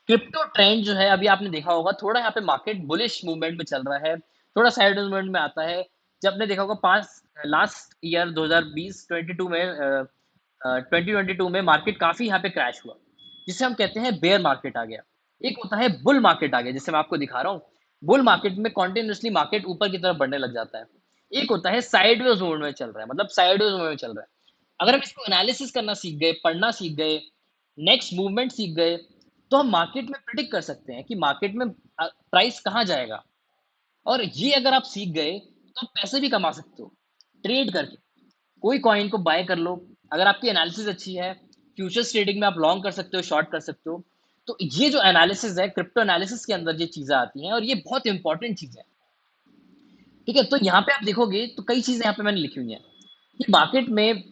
क्रिप्टो ट्रेंड जो है अभी आपने देखा होगा, थोड़ा यहाँ पे मार्केट बुलिश मूवमेंट में चल रहा है, थोड़ा साइड मूवमेंट में आता है। जब आपने देखा होगा पाँच लास्ट ईयर 2020 22 में 2022 में मार्केट काफी यहाँ पे क्रैश हुआ, जिसे हम कहते हैं बेयर मार्केट आ गया। एक होता है बुल मार्केट आ गया, जिसे मैं आपको दिखा रहा हूँ। बुल मार्केट में कॉन्टिन्यूसली मार्केट ऊपर की तरफ बढ़ने लग जाता है। एक होता है साइडवेज मोड में चल रहा है, मतलब साइडवेज मोड में चल रहा है। अगर हम इसको एनालिसिस करना सीख गए, पढ़ना सीख गए, नेक्स्ट मूवमेंट सीख गए, तो हम मार्केट में प्रिडिक्ट कर सकते हैं कि मार्केट में प्राइस कहाँ जाएगा। और ये अगर आप सीख गए तो आप पैसे भी कमा सकते हो ट्रेड करके। कोई कॉइन को बाय कर लो, अगर आपकी एनालिसिस अच्छी है, फ्यूचर्स ट्रेडिंग में आप लॉन्ग कर सकते हो, शॉर्ट कर सकते हो। तो ये जो एनालिसिस है, क्रिप्टो एनालिसिस के अंदर ये चीजें आती हैं और ये बहुत इंपॉर्टेंट चीज है, ठीक है? तो यहाँ पे आप देखोगे तो कई चीजें यहाँ पे मैंने लिखी हुई हैं कि मार्केट में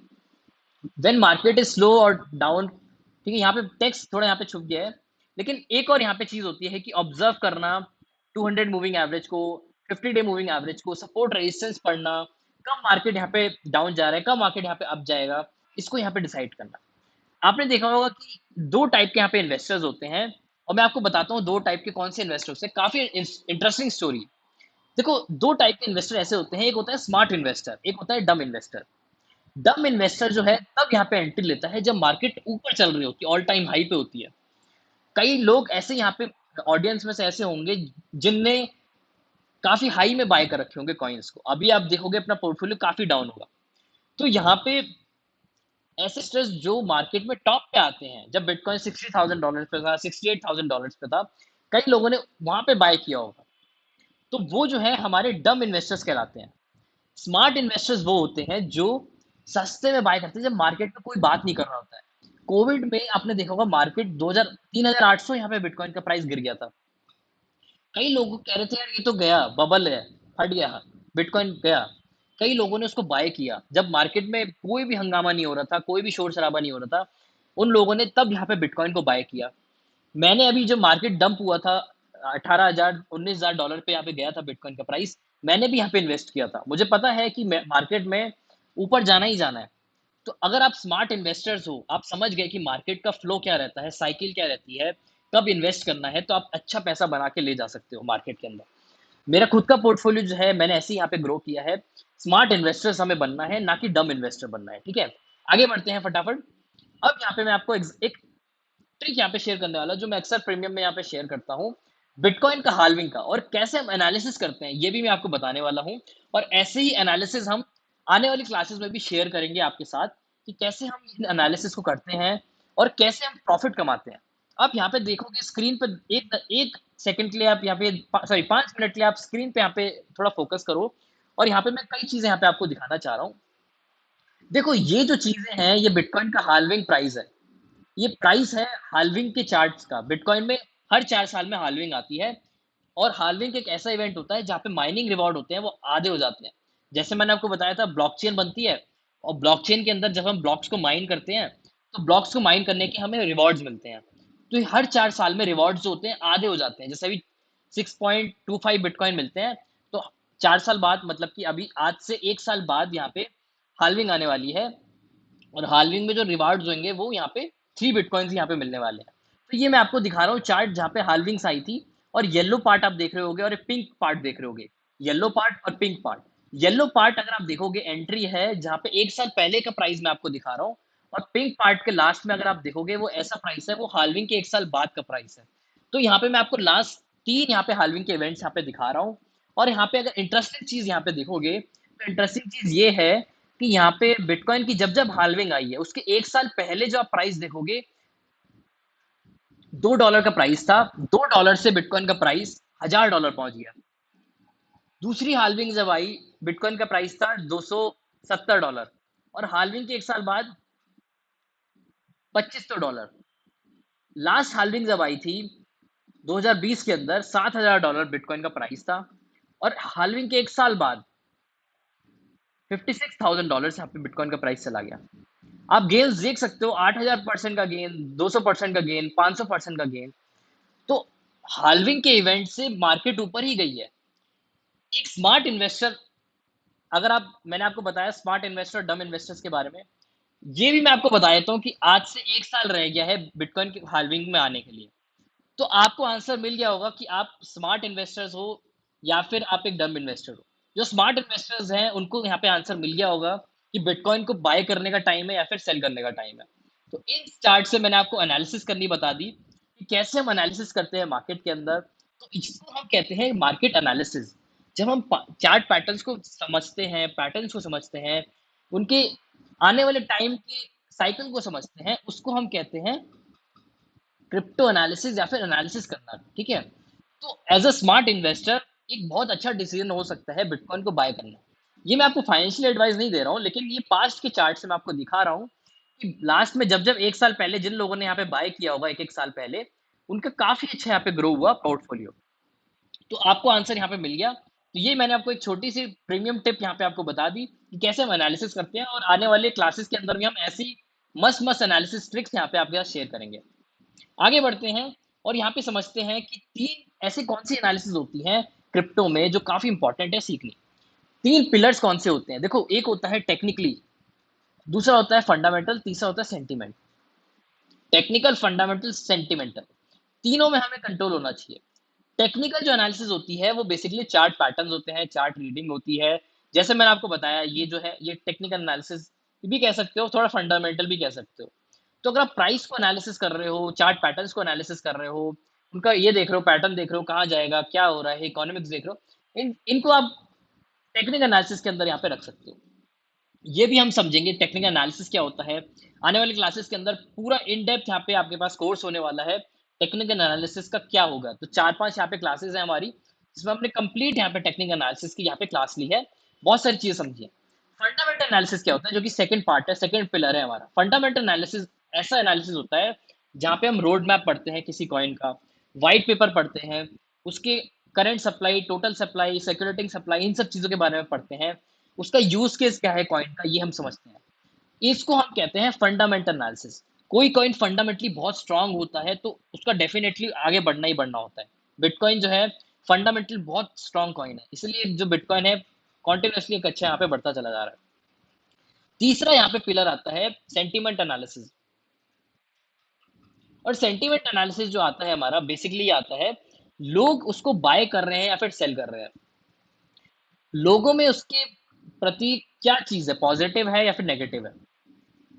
व्हेन मार्केट इज स्लो और डाउन, ठीक है? यहाँ पे टेक्स्ट थोड़ा यहाँ पे छुप गया है, लेकिन एक और यहाँ पे चीज होती है कि ऑब्जर्व करना 200 मूविंग एवरेज को, 50 डे मूविंग एवरेज को, सपोर्ट रेजिस्टेंस पढ़ना, कब मार्केट यहाँ पे डाउन जा रहा है, कब मार्केट यहाँ पे अप जाएगा, इसको यहाँ पे डिसाइड करना। आपने देखा होगा कि दो टाइप के यहाँ पे इन्वेस्टर्स होते हैं और मैं आपको बताता हूँ दो टाइप के कौन से इन्वेस्टर्स हैं। काफी इंटरेस्टिंग स्टोरी। देखो, दो टाइप के इन्वेस्टर ऐसे होते हैं, एक होता है स्मार्ट इन्वेस्टर, एक होता है डम इन्वेस्टर। डम इन्वेस्टर जो है तब यहाँ पे एंट्री लेता है जब मार्केट ऊपर चल रही होती है, ऑल टाइम हाई पे होती है। कई लोग ऐसे यहाँ पे ऑडियंस में से ऐसे होंगे जिनने काफी हाई में बाय कर रखे होंगे कॉइन्स को, अभी आप देखोगे अपना पोर्टफोलियो काफी डाउन होगा। तो यहाँ पे ऐसे स्ट्रेस जो मार्केट में टॉप पे आते हैं, जब बिटकॉइन $60,000 पे था, $68,000 पे था, कई लोगों ने वहां पे बाय किया होगा। तो वो जो है हमारे डम इन्वेस्टर्स कहलाते हैं। स्मार्ट इन्वेस्टर्स वो होते हैं जो सस्ते में बाय करते हैं जब मार्केट में कोई बात नहीं कर रहा होता है। कोविड में आपने देखा होगा मार्केट 2000 3800 यहाँ पे बिटकॉइन का प्राइस गिर गया था। कई लोग कह रहे थे यार ये तो गया, बबल है, फट गया, बिटकॉइन गया। कई लोगों ने उसको बाय किया जब मार्केट में कोई भी हंगामा नहीं हो रहा था, कोई भी शोर शराबा नहीं हो रहा था। उन लोगों ने तब यहाँ पे बिटकॉइन को बाय किया। मैंने अभी जो मार्केट डंप हुआ था 18,000 $19,000 पे यहाँ पे गया था बिटकॉइन का प्राइस। मैंने भी यहाँ पे इन्वेस्ट किया था। मुझे पता है कि मार्केट में ऊपर जाना ही जाना है। तो अगर आप स्मार्ट इन्वेस्टर्स हो, आप समझ गए कि मार्केट का फ्लो क्या रहता है, साइकिल क्या रहती है, कब इन्वेस्ट करना है, तो आप अच्छा पैसा बना के ले जा सकते हो मार्केट के अंदर। मेरा खुद का पोर्टफोलियो जो है मैंने ऐसे ही यहाँ पे ग्रो किया है। स्मार्ट इन्वेस्टर्स हमें बनना है, ना कि डम इन्वेस्टर बनना है। ठीक है, आगे बढ़ते हैं फटाफट। अब यहाँ पे मैं आपको एक ट्रिक यहाँ पे शेयर करने वाला हूँ, जो मैं अक्सर प्रीमियम में यहाँ पे शेयर करता हूँ। बिटकॉइन का हाल्विंग का और कैसे हम एनालिसिस करते हैं ये भी मैं आपको बताने वाला हूँ। और ऐसे ही एनालिसिस हम आने वाली क्लासेस में भी शेयर करेंगे आपके साथ कि कैसे हम इन एनालिसिस को करते हैं और कैसे हम प्रॉफिट कमाते हैं। आप यहाँ पे देखोगे स्क्रीन पर एक एक सेकंड के लिए आप यहाँ पे सॉरी 5 मिनट के लिए आप स्क्रीन पे यहाँ पे थोड़ा फोकस करो। और यहाँ पे मैं कई चीजें यहाँ पे आपको दिखाना चाह रहा हूँ। देखो ये जो चीजें हैं ये बिटकॉइन का हाल्विंग प्राइस है। ये प्राइस है हाल्विंग के चार्ट्स का। बिटकॉइन में हर 4 साल में हाल्विंग आती है। और हाल्विंग एक ऐसा इवेंट होता है जहाँ पे माइनिंग रिवॉर्ड होते हैं वो आधे हो जाते हैं। जैसे मैंने आपको बताया था ब्लॉकचेन बनती है। और ब्लॉकचेन के अंदर जब हम ब्लॉक्स को माइन करते हैं तो ब्लॉक्स को माइन करने के हमें रिवॉर्ड्स मिलते हैं। तो ये हर 4 साल में रिवॉर्ड्स जो होते हैं आधे हो जाते हैं। जैसे अभी 6.25 बिटकॉइन मिलते हैं। तो 4 साल बाद मतलब कि अभी आज से 1 साल बाद यहाँ पे हाल्विंग आने वाली है। और हाल्विंग में जो रिवार्ड्स होंगे वो यहाँ पे 3 बिटकॉइंस यहाँ पे मिलने वाले हैं। तो ये मैं आपको दिखा रहा हूँ चार्ट जहाँ पे हाल्विंग्स आई थी। और येलो पार्ट आप देख रहे होगे और पिंक पार्ट देख रहे होगे। येलो पार्ट और पिंक पार्ट। येलो पार्ट अगर आप देखोगे एंट्री है जहाँ पे 1 साल पहले का प्राइस मैं आपको दिखा रहा हूँ। और पिंक पार्ट के लास्ट में अगर आप देखोगे वो ऐसा प्राइस है वो हाल्विंग के 1 साल बाद का प्राइस है। तो यहाँ पे मैं आपको लास्ट 3 यहाँ पे हाल्विंग के इवेंट्स यहाँ पे दिखा रहा हूँ। और यहाँ पे अगर इंटरेस्टिंग चीज यहाँ पे देखोगे तो इंटरेस्टिंग चीज ये है कि यहाँ पे बिटकॉइन की जब जब हाल्विंग आई है उसके 1 साल पहले जो आप प्राइस देखोगे $2 का प्राइस था। $2 से बिटकॉइन का प्राइस $1,000 पहुंच गया। दूसरी हाल्विंग जब आई बिटकॉइन का प्राइस था $270। और हाल्विंग के 1 साल बाद $2500। लास्ट हाल्विंग जब आई थी 2020 के अंदर $7,000 बिटकॉइन का प्राइस था। और हाल्विंग के 1 साल बाद $56,000 यहाँ पे बिटकॉइन का प्राइस चला गया। आप गेन्स देख सकते हो 8,000% का गेन, 200% का गेन, 500% का गेन। तो हाल्विंग के इवेंट से मार्केट ऊपर ही गई है। एक स्मार्ट इन्वेस्टर अगर आप मैंने आपको बताया स्मार्ट इन्वेस्टर डम इन्वेस्टर्स के बारे में। ये भी मैं आपको बता देता हूँ कि आज से 1 साल रह गया है बिटकॉइन के हाल्विंग में आने के लिए। तो आपको आंसर मिल गया होगा कि आप स्मार्ट इन्वेस्टर्स हो या फिर आप एक डम इन्वेस्टर हो। जो स्मार्ट इन्वेस्टर्स हैं उनको यहाँ पे आंसर मिल गया होगा कि बिटकॉइन को बाय करने का टाइम है या फिर सेल करने का टाइम है। तो इन चार्ट से मैंने आपको एनालिसिस करनी बता दी कि कैसे हम एनालिसिस करते हैं मार्केट के अंदर। तो इसको हम कहते हैं मार्केट एनालिसिस। जब हम चार्ट पैटर्न्स को समझते हैं, पैटर्न्स को समझते हैं, उनके आने वाले टाइम की साइकिल को समझते हैं, उसको हम कहते हैं क्रिप्टो एनालिसिस या फिर एनालिसिस करना। ठीक है, तो एज अ स्मार्ट इन्वेस्टर एक बहुत अच्छा डिसीजन हो सकता है बिटकॉइन को बाय करना। ये मैं आपको फाइनेंशियल एडवाइस नहीं दे रहा हूँ लेकिन ये पास्ट के चार्ट से मैं आपको दिखा रहा हूँ कि लास्ट में जब जब 1 साल पहले जिन लोगों ने यहाँ पे बाय किया होगा एक एक साल पहले उनका काफी अच्छा यहाँ पे ग्रो हुआ पोर्टफोलियो। तो आपको आंसर यहाँ पे मिल गया। तो ये मैंने आपको एक छोटी सी प्रीमियम टिप यहाँ पे आपको बता दी कि कैसे हम एनालिसिस करते हैं। और आने वाले क्लासेस के अंदर भी हम ऐसी मस्त मस्त एनालिसिस ट्रिक्स यहाँ पे आपके साथ शेयर करेंगे। आगे बढ़ते हैं और यहाँ पे समझते हैं कि 3 ऐसे कौन सी एनालिसिस होती हैं क्रिप्टो में जो काफी इंपॉर्टेंट है सीखनी। 3 पिलर्स कौन से होते हैं देखो, एक होता है टेक्निकली, दूसरा होता है फंडामेंटल, तीसरा होता है सेंटिमेंट। टेक्निकल, फंडामेंटल, सेंटिमेंटल, तीनों में हमें कंट्रोल होना चाहिए। टेक्निकल जो एनालिसिस होती है वो बेसिकली चार्ट पैटर्न्स होते हैं, चार्ट रीडिंग होती है। जैसे मैंने आपको बताया ये जो है ये टेक्निकल एनालिसिस भी कह सकते हो, थोड़ा फंडामेंटल भी कह सकते हो। तो अगर आप प्राइस को एनालिसिस कर रहे हो, चार्ट पैटर्न्स को एनालिसिस कर रहे हो, उनका ये देख रहे हो, पैटर्न देख रहे हो, कहाँ जाएगा, क्या हो रहा है, इकोनॉमिक्स देख रहे हो, इनको आप टेक्निकल एनालिसिस के अंदर यहाँ पे रख सकते हो। ये भी हम समझेंगे टेक्निकल एनालिसिस क्या होता है। आने वाली क्लासेस के अंदर पूरा इन डेप्थ यहाँ पे आपके पास कोर्स होने वाला है टेक्निकल एनालिसिस का क्या होगा। तो 4-5 यहाँ पे क्लासेस हैं हमारी, जिसमें हमने कंप्लीट यहाँ पे टेक्निकल एनालिसिस की यहाँ पे क्लास ली है, बहुत सारी चीज़ें समझी हैं। फंडामेंटल एनालिसिस क्या होता है, जो कि सेकंड पार्ट है, सेकंड पिलर है हमारा। फंडामेंटल एनालिसिस ऐसा एनालिसिस होता है, जहाँ पे हम रोड मैप पढ़ते हैं किसी कॉइन का, व्हाइट पेपर पढ़ते हैं, उसके current supply, total supply, circulating supply, इन सब चीज़ों के बारे में पढ़ते हैं। उसका यूज़ केस क्या है कॉइन का, ये हम समझते हैं। इसको हम कहते हैं फंडामेंटल एनालिसिस। कोई कॉइन फंडामेंटली बहुत स्ट्रांग होता है तो उसका डेफिनेटली आगे बढ़ना ही बढ़ना होता है। बिटकॉइन जो है फंडामेंटल बहुत स्ट्रांग कॉइन है, इसलिए जो बिटकॉइन है कॉन्टिन्यूसली एक अच्छा यहाँ पे बढ़ता चला जा रहा है। तीसरा यहाँ पे पिलर आता है सेंटीमेंट एनालिसिस। और सेंटीमेंट एनालिसिस जो आता है हमारा बेसिकली आता है, लोग उसको बाय कर रहे हैं या फिर सेल कर रहे हैं, लोगों में उसके प्रति क्या चीज है, पॉजिटिव है या फिर नेगेटिव है।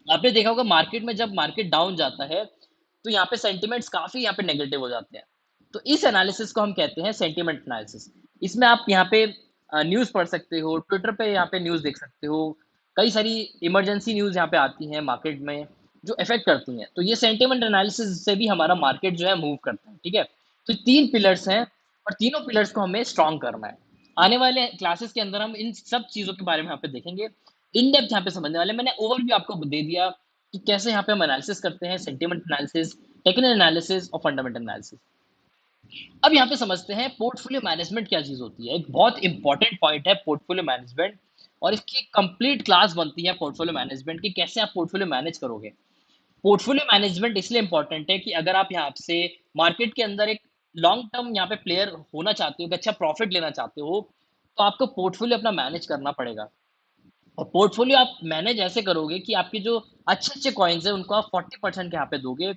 आपने देखा होगा मार्केट में जब मार्केट डाउन जाता है तो यहाँ पे सेंटिमेंट्स काफी यहाँ पे नेगेटिव हो जाते हैं। तो इस एनालिसिस को हम कहते हैं सेंटिमेंट एनालिसिस। इसमें आप यहाँ पे न्यूज पढ़ सकते हो, ट्विटर पे यहाँ पे न्यूज देख सकते हो, कई सारी इमरजेंसी न्यूज यहाँ पे आती हैं मार्केट में जो इफेक्ट करती हैं। तो ये सेंटिमेंट एनालिसिस से भी हमारा मार्केट जो है मूव करता है, ठीक है। तो तीन पिलर्स हैं और तीनों पिलर्स को हमें स्ट्रॉन्ग करना है। आने वाले क्लासेस के अंदर हम इन सब चीजों के बारे में यहाँ पे देखेंगे, इन डेप्थ यहाँ पे समझने वाले। मैंने ओवरव्यू आपको दे दिया कि कैसे यहाँ पे हम एनालिसिस करते हैं, सेंटिमेंट एनालिसिस, टेक्निकल एनालिसिस और फंडामेंटल एनालिसिस। अब यहाँ पे समझते हैं पोर्टफोलियो मैनेजमेंट क्या चीज होती है। एक बहुत इंपॉर्टेंट पॉइंट है पोर्टफोलियो मैनेजमेंट, और इसकी कंप्लीट क्लास बनती है पोर्टफोलियो मैनेजमेंट की, कैसे आप पोर्टफोलियो मैनेज करोगे। पोर्टफोलियो मैनेजमेंट इसलिए इंपॉर्टेंट है कि अगर आप यहाँ से मार्केट के अंदर एक लॉन्ग टर्म यहाँ पे प्लेयर होना चाहते हो, एक अच्छा प्रॉफिट लेना चाहते हो, तो आपको पोर्टफोलियो अपना मैनेज करना पड़ेगा। और पोर्टफोलियो आप मैनेज ऐसे करोगे कि आपके जो अच्छे अच्छे कॉइन्स है उनको आप 40% यहाँ पे दोगे,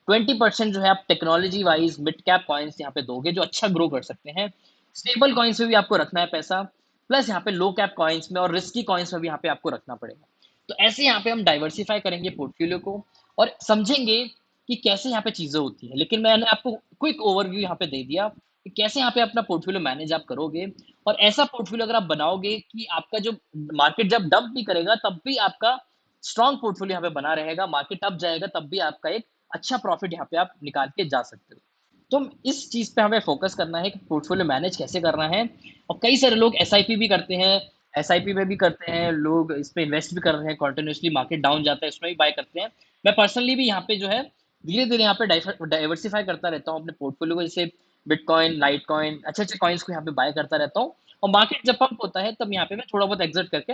20% जो है आप technology wise mid cap coins यहाँ पे दोगे जो अच्छा ग्रो कर सकते हैं। स्टेबल कॉइन्स में भी आपको रखना है पैसा, प्लस यहाँ पे लो कैप कॉइन्स में और रिस्की कॉइन्स में भी यहाँ पे आपको रखना पड़ेगा। तो ऐसे यहाँ पे हम डाइवर्सिफाई करेंगे पोर्टफोलियो को और समझेंगे कि कैसे यहाँ पे चीजें होती है। लेकिन मैंने आपको क्विक ओवरव्यू यहाँ पे दे दिया कि कैसे यहाँ पे अपना पोर्टफोलियो मैनेज आप करोगे। और ऐसा पोर्टफोलियो अगर आप बनाओगे कि आपका जो मार्केट जब डंप भी करेगा तब भी आपका स्ट्रॉन्ग पोर्टफोलियो यहाँ पे बना रहेगा, मार्केट अप जाएगा तब भी आपका एक अच्छा प्रॉफिट यहाँ पे आप निकाल के जा सकते हो। तो इस चीज पे हमें फोकस करना है कि पोर्टफोलियो मैनेज कैसे करना है। और कई सारे लोग एसआईपी भी करते हैं, एसआईपी में भी करते हैं लोग, इस पे इन्वेस्ट भी कर रहे हैं, कॉन्टिन्यूसली मार्केट डाउन जाता है उसमें भी बाय करते हैं। मैं पर्सनली भी यहाँ पे जो है धीरे धीरे यहाँ पे डाइवर्सिफाई करता रहता हूँ अपने पोर्टफोलियो को, जैसे बिटकॉइन, लाइट कॉइन, अच्छे अच्छे कॉइन्स को यहाँ पे बाय करता रहता हूँ। और मार्केट जब पंप होता है तब यहाँ पे मैं थोड़ा बहुत एग्जिट करके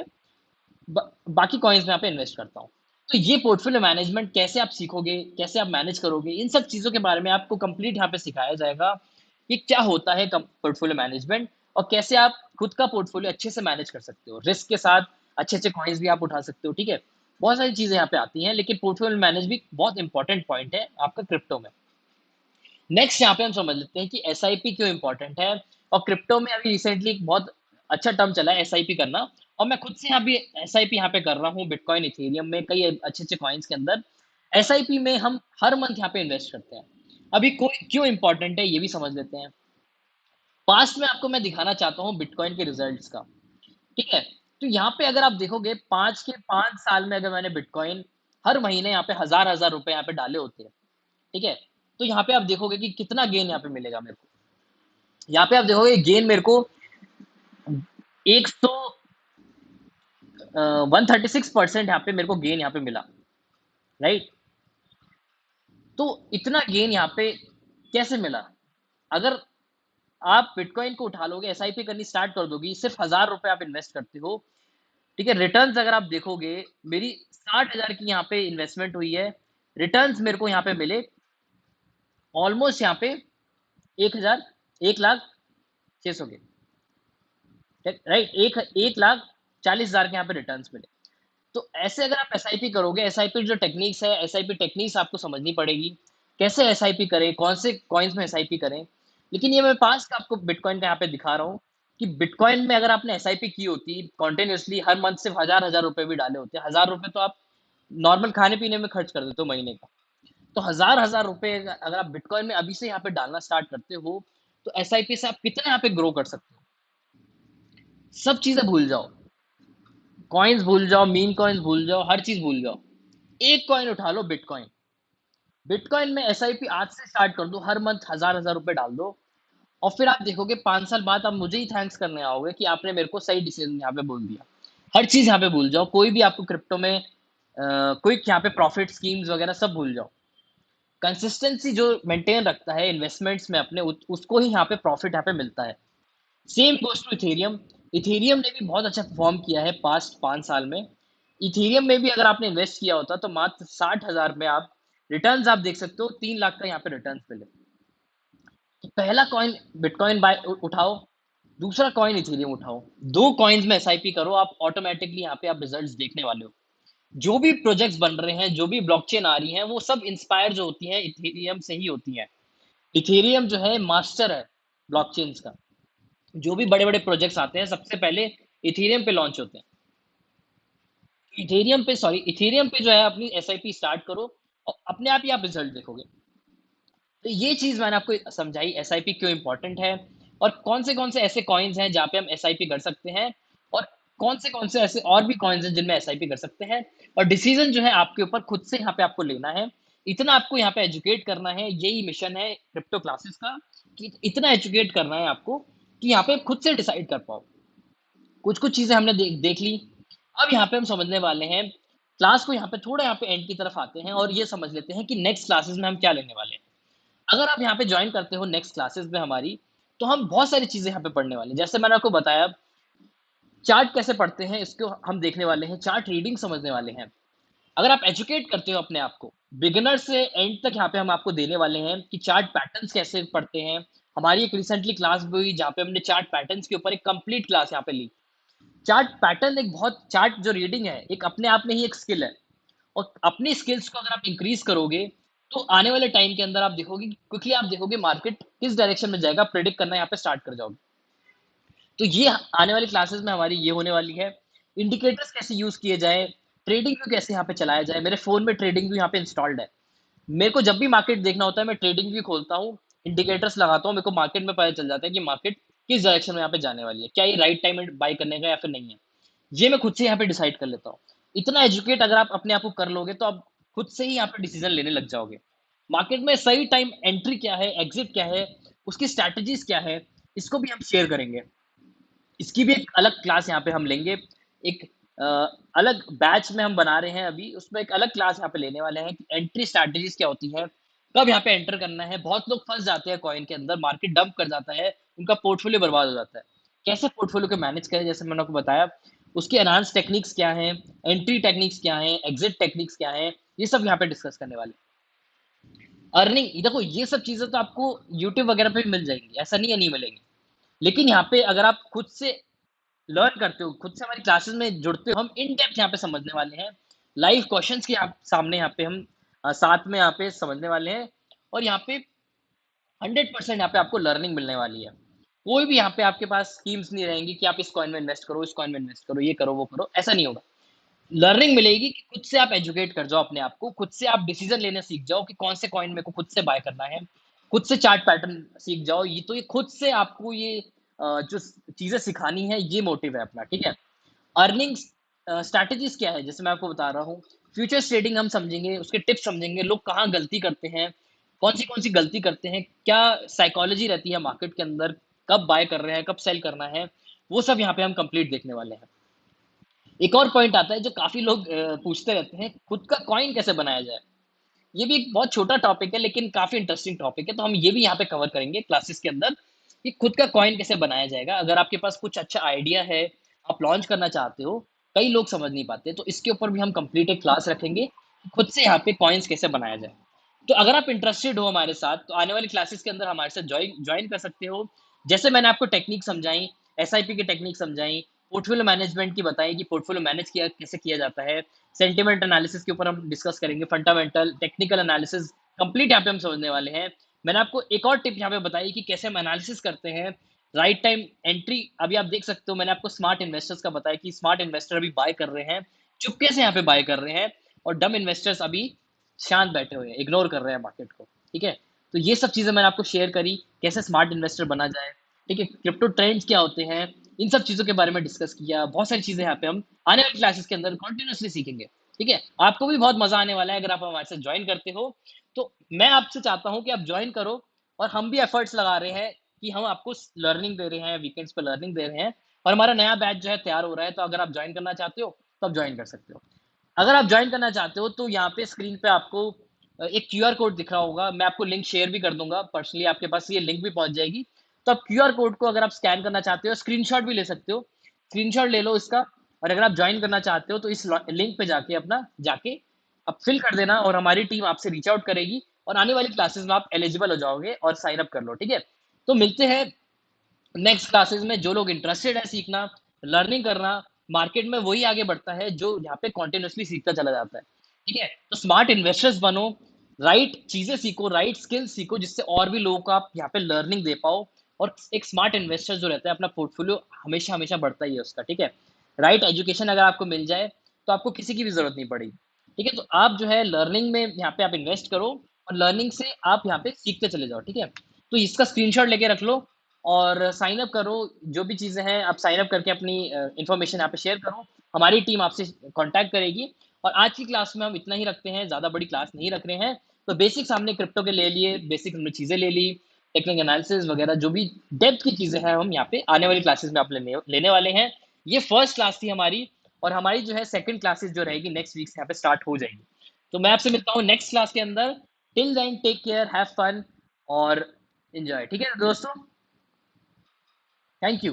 बाकी कॉइन्स में यहाँ पे इन्वेस्ट करता हूँ। तो ये पोर्टफोलियो मैनेजमेंट कैसे आप सीखोगे, कैसे आप मैनेज करोगे, इन सब चीजों के बारे में आपको कंप्लीट यहाँ पे सिखाया जाएगा कि क्या होता है पोर्टफोलियो मैनेजमेंट और कैसे आप खुद का पोर्टफोलियो अच्छे से मैनेज कर सकते हो, रिस्क के साथ अच्छे अच्छे कॉइन्स भी आप उठा सकते हो, ठीक है। बहुत सारी चीजें यहाँ पे आती हैं, लेकिन पोर्टफोलियो मैनेज भी बहुत इंपॉर्टेंट पॉइंट है आपका क्रिप्टो में। नेक्स्ट यहाँ पे हम समझ लेते हैं कि एसआईपी क्यों इंपॉर्टेंट है। और क्रिप्टो में अभी रिसेंटली एक बहुत अच्छा टर्म चला है एसआईपी करना, और मैं खुद से यहाँ भी एसआईपी यहाँ पे कर रहा हूँ बिटकॉइन, इथेरियम में, कई अच्छे अच्छे कॉइन्स के अंदर। एसआईपी में हम हर मंथ यहाँ पे इन्वेस्ट करते हैं। अभी कोई क्यों इंपॉर्टेंट है ये भी समझ लेते हैं। पास्ट में आपको मैं दिखाना चाहता हूँ बिटकॉइन के रिजल्ट्स का, ठीक है। तो यहाँ पे अगर आप देखोगे 5 साल में अगर मैंने बिटकॉइन हर महीने यहाँ पे हजार हजार रुपए यहाँ पे डाले होते हैं, ठीक है। तो यहाँ पे आप देखोगे कि कितना गेन यहाँ पे मिलेगा मेरे को। यहाँ पे आप देखोगे गेन मेरे को 100 136% यहाँ पे मेरे को गेन यहाँ पे मिला, राइट। तो इतना गेन यहाँ पे कैसे मिला। अगर आप बिटकॉइन को उठा लोगे, एसआईपी करनी स्टार्ट कर दोगी, सिर्फ 1000 रुपए आप इन्वेस्ट करते हो, ठीक है। रिटर्न्स अगर आप देखोगे, मेरी 60,000 की यहाँ पे इन्वेस्टमेंट हुई है, रिटर्न्स मेरे को यहाँ पे मिले ऑलमोस्ट यहाँ पे 1000, 1,06,000 के, राइट। 1,40,000 के यहाँ पे रिटर्न्स मिले। तो ऐसे अगर आप एसआईपी करोगे, एसआईपी जो टेक्निक्स है, एसआईपी टेक्निक्स आपको समझनी पड़ेगी, कैसे एसआईपी करें, कौन से कॉइन्स में एसआईपी करें। लेकिन ये मैं पास का आपको बिटकॉइन का यहाँ पे दिखा रहा हूँ कि बिटकॉइन में अगर आपने एसआईपी की होती कॉन्टिन्यूसली हर मंथ सिर्फ हजार हजार रुपए भी डाले होते, 1000 रुपए तो आप नॉर्मल खाने पीने में खर्च कर देते हो महीने का। तो हजार हजार रुपए अगर आप बिटकॉइन में अभी से यहाँ पे डालना स्टार्ट करते हो, तो एसआईपी से आप कितना यहाँ पे ग्रो कर सकते हो। सब चीजें भूल जाओ, कॉइन्स भूल जाओ, मीन कॉइन्स भूल जाओ, हर चीज भूल जाओ, एक कॉइन उठा लो बिटकॉइन। बिटकॉइन में एसआईपी आज से स्टार्ट कर दो, हर मंथ हजार हजार रुपए डाल दो, और फिर आप देखोगे 5 साल बाद आप मुझे ही थैंक्स करने आओगे कि आपने मेरे को सही डिसीजन यहाँ पे बोल दिया। हर चीज़ यहाँ पे भूल जाओ, कोई भी आपको क्रिप्टो में क्विक यहाँ पे प्रॉफिट स्कीम्स वगैरह सब भूल जाओ। कंसिस्टेंसी जो मेंटेन रखता है इन्वेस्टमेंट्स में अपने उसको ही यहाँ पे प्रॉफिट यहाँ पे मिलता है। Same goes to Ethereum. Ethereum ने भी बहुत अच्छा परफॉर्म किया है पास्ट 5 साल में। इथेरियम में भी अगर आपने इन्वेस्ट किया होता तो मात्र 60,000 में आप रिटर्न्स आप देख सकते हो 3 लाख का यहाँ पे रिटर्न्स मिले। तो पहला कॉइन बिटकॉइन बाय उठाओ, दूसरा कॉइन इथेरियम उठाओ। 2 कॉइन्स में एसआईपी करो, आप ऑटोमैटिकली यहाँ पे आप रिजल्ट्स देखने वाले हो। जो भी प्रोजेक्ट्स बन रहे हैं, जो भी ब्लॉकचेन आ रही हैं, वो सब इंस्पायर जो होती हैं इथेरियम से ही होती हैं। इथेरियम जो है मास्टर है ब्लॉकचेन्स का। जो भी बड़े-बड़े प्रोजेक्ट्स आते हैं, सबसे पहले इथेरियम पे लॉन्च होते हैं। इथेरियम पे जो है अपनी एसआईपी स्टार्ट करो और अपने आप ही आप रिजल्ट देखोगे। तो ये चीज़ मैंने आपको समझाई एसआईपी क्यों इम्पोर्टेंट है और कौन से ऐसे कॉइन्स हैं जहाँ पे हम एसआईपी कर सकते हैं और कौन से ऐसे और भी कॉइन्स हैं जिनमें एसआईपी कर सकते हैं। और डिसीजन जो है आपके ऊपर खुद से यहाँ पे आपको लेना है। इतना आपको यहाँ पे एजुकेट करना है, यही मिशन है क्रिप्टो क्लासेस का कि इतना एजुकेट करना है आपको कि यहाँ पे खुद से डिसाइड कर पाओ। कुछ-कुछ चीज़ें हमने देख ली। अब यहाँ पे हम समझने वाले हैं, क्लास को यहाँ पे थोड़ा यहाँ पे एंड की तरफ आते हैं और ये समझ लेते हैं कि नेक्स्ट क्लासेस में हम क्या लेने वाले हैं। अगर आप यहाँ पे जॉइन करते हो नेक्स्ट क्लासेस में हमारी, तो हम बहुत सारी चीज़ें यहाँ पे पढ़ने वाले हैं। जैसे मैंने आपको बताया, चार्ट कैसे पढ़ते हैं इसको हम देखने वाले हैं, चार्ट रीडिंग समझने वाले हैं। अगर आप एजुकेट करते हो अपने आप को, बिगिनर से एंड तक यहाँ पे हम आपको देने वाले हैं कि चार्ट पैटर्न्स कैसे पढ़ते हैं। हमारी एक रिसेंटली क्लास भी हुई जहाँ पे हमने चार्ट पैटर्न्स के ऊपर एक कंप्लीट क्लास यहाँ पे ली। चार्ट पैटर्न एक बहुत चार्ट जो रीडिंग है, एक अपने आप में ही एक स्किल है और अपनी स्किल्स को अगर आप इंक्रीज करोगे, तो आने वाले टाइम के अंदर आप देखोगे क्विकली आप देखोगे मार्केट किस डायरेक्शन में जाएगा, प्रेडिक्ट करना यहाँ पे स्टार्ट कर जाओगे। तो ये आने वाली क्लासेस में हमारी ये होने वाली है। इंडिकेटर्स कैसे यूज़ किए जाएँ, ट्रेडिंग व्यू कैसे यहाँ पे चलाया जाए। मेरे फ़ोन में ट्रेडिंग व्यू यहाँ पे इंस्टॉल्ड है। मेरे को जब भी मार्केट देखना होता है, मैं ट्रेडिंग व्यू खोलता हूँ, इंडिकेटर्स लगाता हूँ, मेरे को मार्केट में पता चल जाता है कि मार्केट किस डायरेक्शन में यहाँ पे जाने वाली है। क्या ये राइट टाइम है बाय करने का या फिर नहीं है। ये मैं खुद से यहाँ पे डिसाइड कर लेता हूँ। इतना एजुकेट अगर आप अपने आप को कर लोगे, तो आप खुद से ही यहाँ पे डिसीज़न लेने लग जाओगे। मार्केट में सही टाइम एंट्री क्या है, एग्ज़िट क्या है, उसकी स्ट्रैटेजीज़ क्या है, इसको भी हम शेयर करेंगे। इसकी भी एक अलग क्लास यहाँ पे हम लेंगे। एक अ, अलग बैच में हम बना रहे हैं अभी, उसमें एक अलग क्लास यहाँ पे लेने वाले हैं कि एंट्री स्ट्रैटेजीज़ क्या होती हैं, कब यहाँ पे एंटर करना है। बहुत लोग फँस जाते हैं कॉइन के अंदर, मार्केट डंप कर जाता है, उनका पोर्टफोलियो बर्बाद हो जाता है। कैसे पोर्टफोलियो को मैनेज करें जैसे मैंने आपको बताया, उसकी एनहांस टेक्निक्स क्या हैं, एंट्री टेक्निक्स क्या हैं, एग्ज़िट टेक्निक्स क्या हैं, ये सब यहाँ पे डिस्कस करने वाले हैं। अर्निंग देखो ये सब चीज़ें तो आपको यूट्यूब वगैरह पे भी मिल जाएँगी, ऐसा नहीं है नहीं मिलेंगी। लेकिन यहाँ पे अगर आप खुद से लर्न करते हो, खुद से हमारी क्लासेस में जुड़ते हो, हम इन डेप्थ यहाँ पे समझने वाले हैं। लाइव क्वेश्चंस के आप सामने यहाँ पे हम साथ में यहाँ पे समझने वाले हैं और यहाँ पे 100% यहाँ पे आपको लर्निंग मिलने वाली है। कोई भी यहाँ पे आपके पास स्कीम्स नहीं रहेंगी कि आप इस कॉइन में इन्वेस्ट करो, इस कॉइन में इन्वेस्ट करो, ये करो, वो करो, ऐसा नहीं होगा। लर्निंग मिलेगी कि खुद से आप एजुकेट कर जाओ अपने आप को, खुद से आप डिसीजन लेने सीख जाओ कि कौन से कॉइन मेरे को खुद से बाय करना है, खुद से चार्ट पैटर्न सीख जाओ। ये खुद से आपको ये जो चीज़ें सिखानी है, ये मोटिव है अपना, ठीक है? अर्निंग्स स्ट्रैटेजीज़ क्या है? जैसे मैं आपको बता रहा हूँ, फ्यूचर्स ट्रेडिंग हम समझेंगे, उसके टिप्स समझेंगे, लोग कहाँ गलती करते हैं, कौन-सी गलती करते हैं, क्या साइकोलॉजी रहती है मार्केट के अंदर, कब बाय कर रहे हैं, कब सेल करना है, वो सब यहाँ पे हम कंप्लीट देखने वाले हैं। एक और पॉइंट आता है जो काफ़ी लोग पूछते रहते हैं, खुद का कॉइन कैसे बनाया जाए? ये भी एक बहुत छोटा टॉपिक है लेकिन काफ़ी इंटरेस्टिंग टॉपिक है, तो हम ये भी यहाँ पे कवर करेंगे क्लासेस के अंदर कि खुद का कॉइन कैसे बनाया जाएगा। अगर आपके पास कुछ अच्छा आइडिया है, आप लॉन्च करना चाहते हो, कई लोग समझ नहीं पाते, तो इसके ऊपर भी हम कंप्लीट एक क्लास रखेंगे, कि खुद से यहाँ पे कॉइन्स कैसे बनाया जाए। तो अगर आप इंटरेस्टेड हो हमारे साथ, तो आने वाली क्लासेस के अंदर हमारे साथ जॉइन जॉइन कर सकते हो। जैसे मैंने आपको टेक्नीक समझाई, एसआईपी की टेक्नीक समझाई, पोर्टफोलियो मैनेजमेंट की बताई कि पोर्टफोलियो मैनेज किया कैसे किया जाता है। सेंटिमेंट एनालिसिस के ऊपर हम डिस्कस करेंगे, फंडामेंटल, टेक्निकल एनालिसिस कंप्लीट यहाँ पे हम समझने वाले हैं। मैंने आपको एक और टिप यहाँ पे बताई कि कैसे हम एनालिसिस करते हैं, राइट टाइम एंट्री अभी आप देख सकते हो मैंने आपको स्मार्ट इन्वेस्टर्स का बताया कि स्मार्ट इन्वेस्टर अभी बाय कर रहे हैं, चुपके से यहाँ पे बाय कर रहे हैं और डम इन्वेस्टर्स अभी शांत बैठे हुए हैं, इग्नोर कर रहे हैं मार्केट को, ठीक है? तो ये सब चीज़ें मैंने आपको शेयर करी, कैसे स्मार्ट इन्वेस्टर बना जाए, ठीक है? क्रिप्टो ट्रेंड्स क्या होते हैं, इन सब चीज़ों के बारे में डिस्कस किया। बहुत सारी चीज़ें यहाँ पे हम आने वाली क्लासेस के अंदर कंटिन्यूअसली सीखेंगे, ठीक है? आपको भी बहुत मज़ा आने वाला है अगर आप हमारे साथ जॉइन करते हो। तो मैं आपसे चाहता हूँ कि आप जॉइन करो और हम भी एफर्ट्स लगा रहे हैं कि हम आपको लर्निंग दे रहे हैं, वीकेंड्स पे लर्निंग दे रहे हैं और हमारा नया बैच जो है तैयार हो रहा है, तो अगर आप ज्वाइन करना चाहते हो तो आप ज्वाइन कर सकते हो। अगर आप ज्वाइन करना चाहते हो तो यहाँ पे स्क्रीन पे आपको एक क्यूआर कोड दिख रहा होगा, मैं आपको लिंक शेयर भी कर दूंगा, पर्सनली आपके पास ये लिंक भी पहुंच जाएगी। तो आप क्यूआर कोड को अगर आप स्कैन करना चाहते हो, स्क्रीनशॉट भी ले सकते हो, स्क्रीनशॉट ले लो इसका। और अगर आप ज्वाइन करना चाहते हो तो इस लिंक पे जाके अपना जाके आप फिल कर देना और हमारी टीम आपसे रीच आउट करेगी और आने वाली क्लासेस में आप एलिजिबल हो जाओगे और साइन अप कर लो, ठीक है। तो मिलते हैं नेक्स्ट क्लासेस में। जो लोग इंटरेस्टेड है सीखना, लर्निंग करना, मार्केट में वही आगे बढ़ता है जो यहाँ पे कॉन्टिन्यूसली सीखता चला जाता है, ठीक है। तो स्मार्ट इन्वेस्टर्स बनो, राइट चीजें सीखो, राइट स्किल्स सीखो, जिससे और भी लोगों को आप यहाँ पे लर्निंग दे पाओ। और एक स्मार्ट इन्वेस्टर जो रहता है अपना पोर्टफोलियो हमेशा हमेशा बढ़ता ही है उसका, ठीक है। राइट एजुकेशन अगर आपको मिल जाए तो आपको किसी की भी जरूरत नहीं पड़ेगी, ठीक है। तो आप जो है लर्निंग में यहाँ पे आप इन्वेस्ट करो और लर्निंग से आप यहाँ पे सीखते चले जाओ, ठीक है। तो इसका स्क्रीनशॉट लेके रख लो और साइन अप करो। जो भी चीज़ें हैं आप साइन अप करके अपनी इन्फॉर्मेशन यहाँ पे शेयर करो, हमारी टीम आपसे कांटेक्ट करेगी। और आज की क्लास में हम इतना ही रखते हैं, ज़्यादा बड़ी क्लास नहीं रख रहे हैं। तो बेसिक्स हमने क्रिप्टो के ले लिए, बेसिक हमने चीज़ें ले ली, टेक्निकल एनालिसिस वगैरह जो भी डेप्थ की चीज़ें हैं हम यहाँ पे आने वाली क्लासेस में आप लेने वाले हैं। ये फर्स्ट क्लास थी हमारी और हमारी जो है सेकंड क्लासेस जो रहेगी नेक्स्ट वीक से यहाँ पे स्टार्ट हो जाएगी। तो मैं आपसे मिलता हूँ नेक्स्ट क्लास के अंदर। Till then take care, have fun और एंजॉय, ठीक है दोस्तों। Thank you.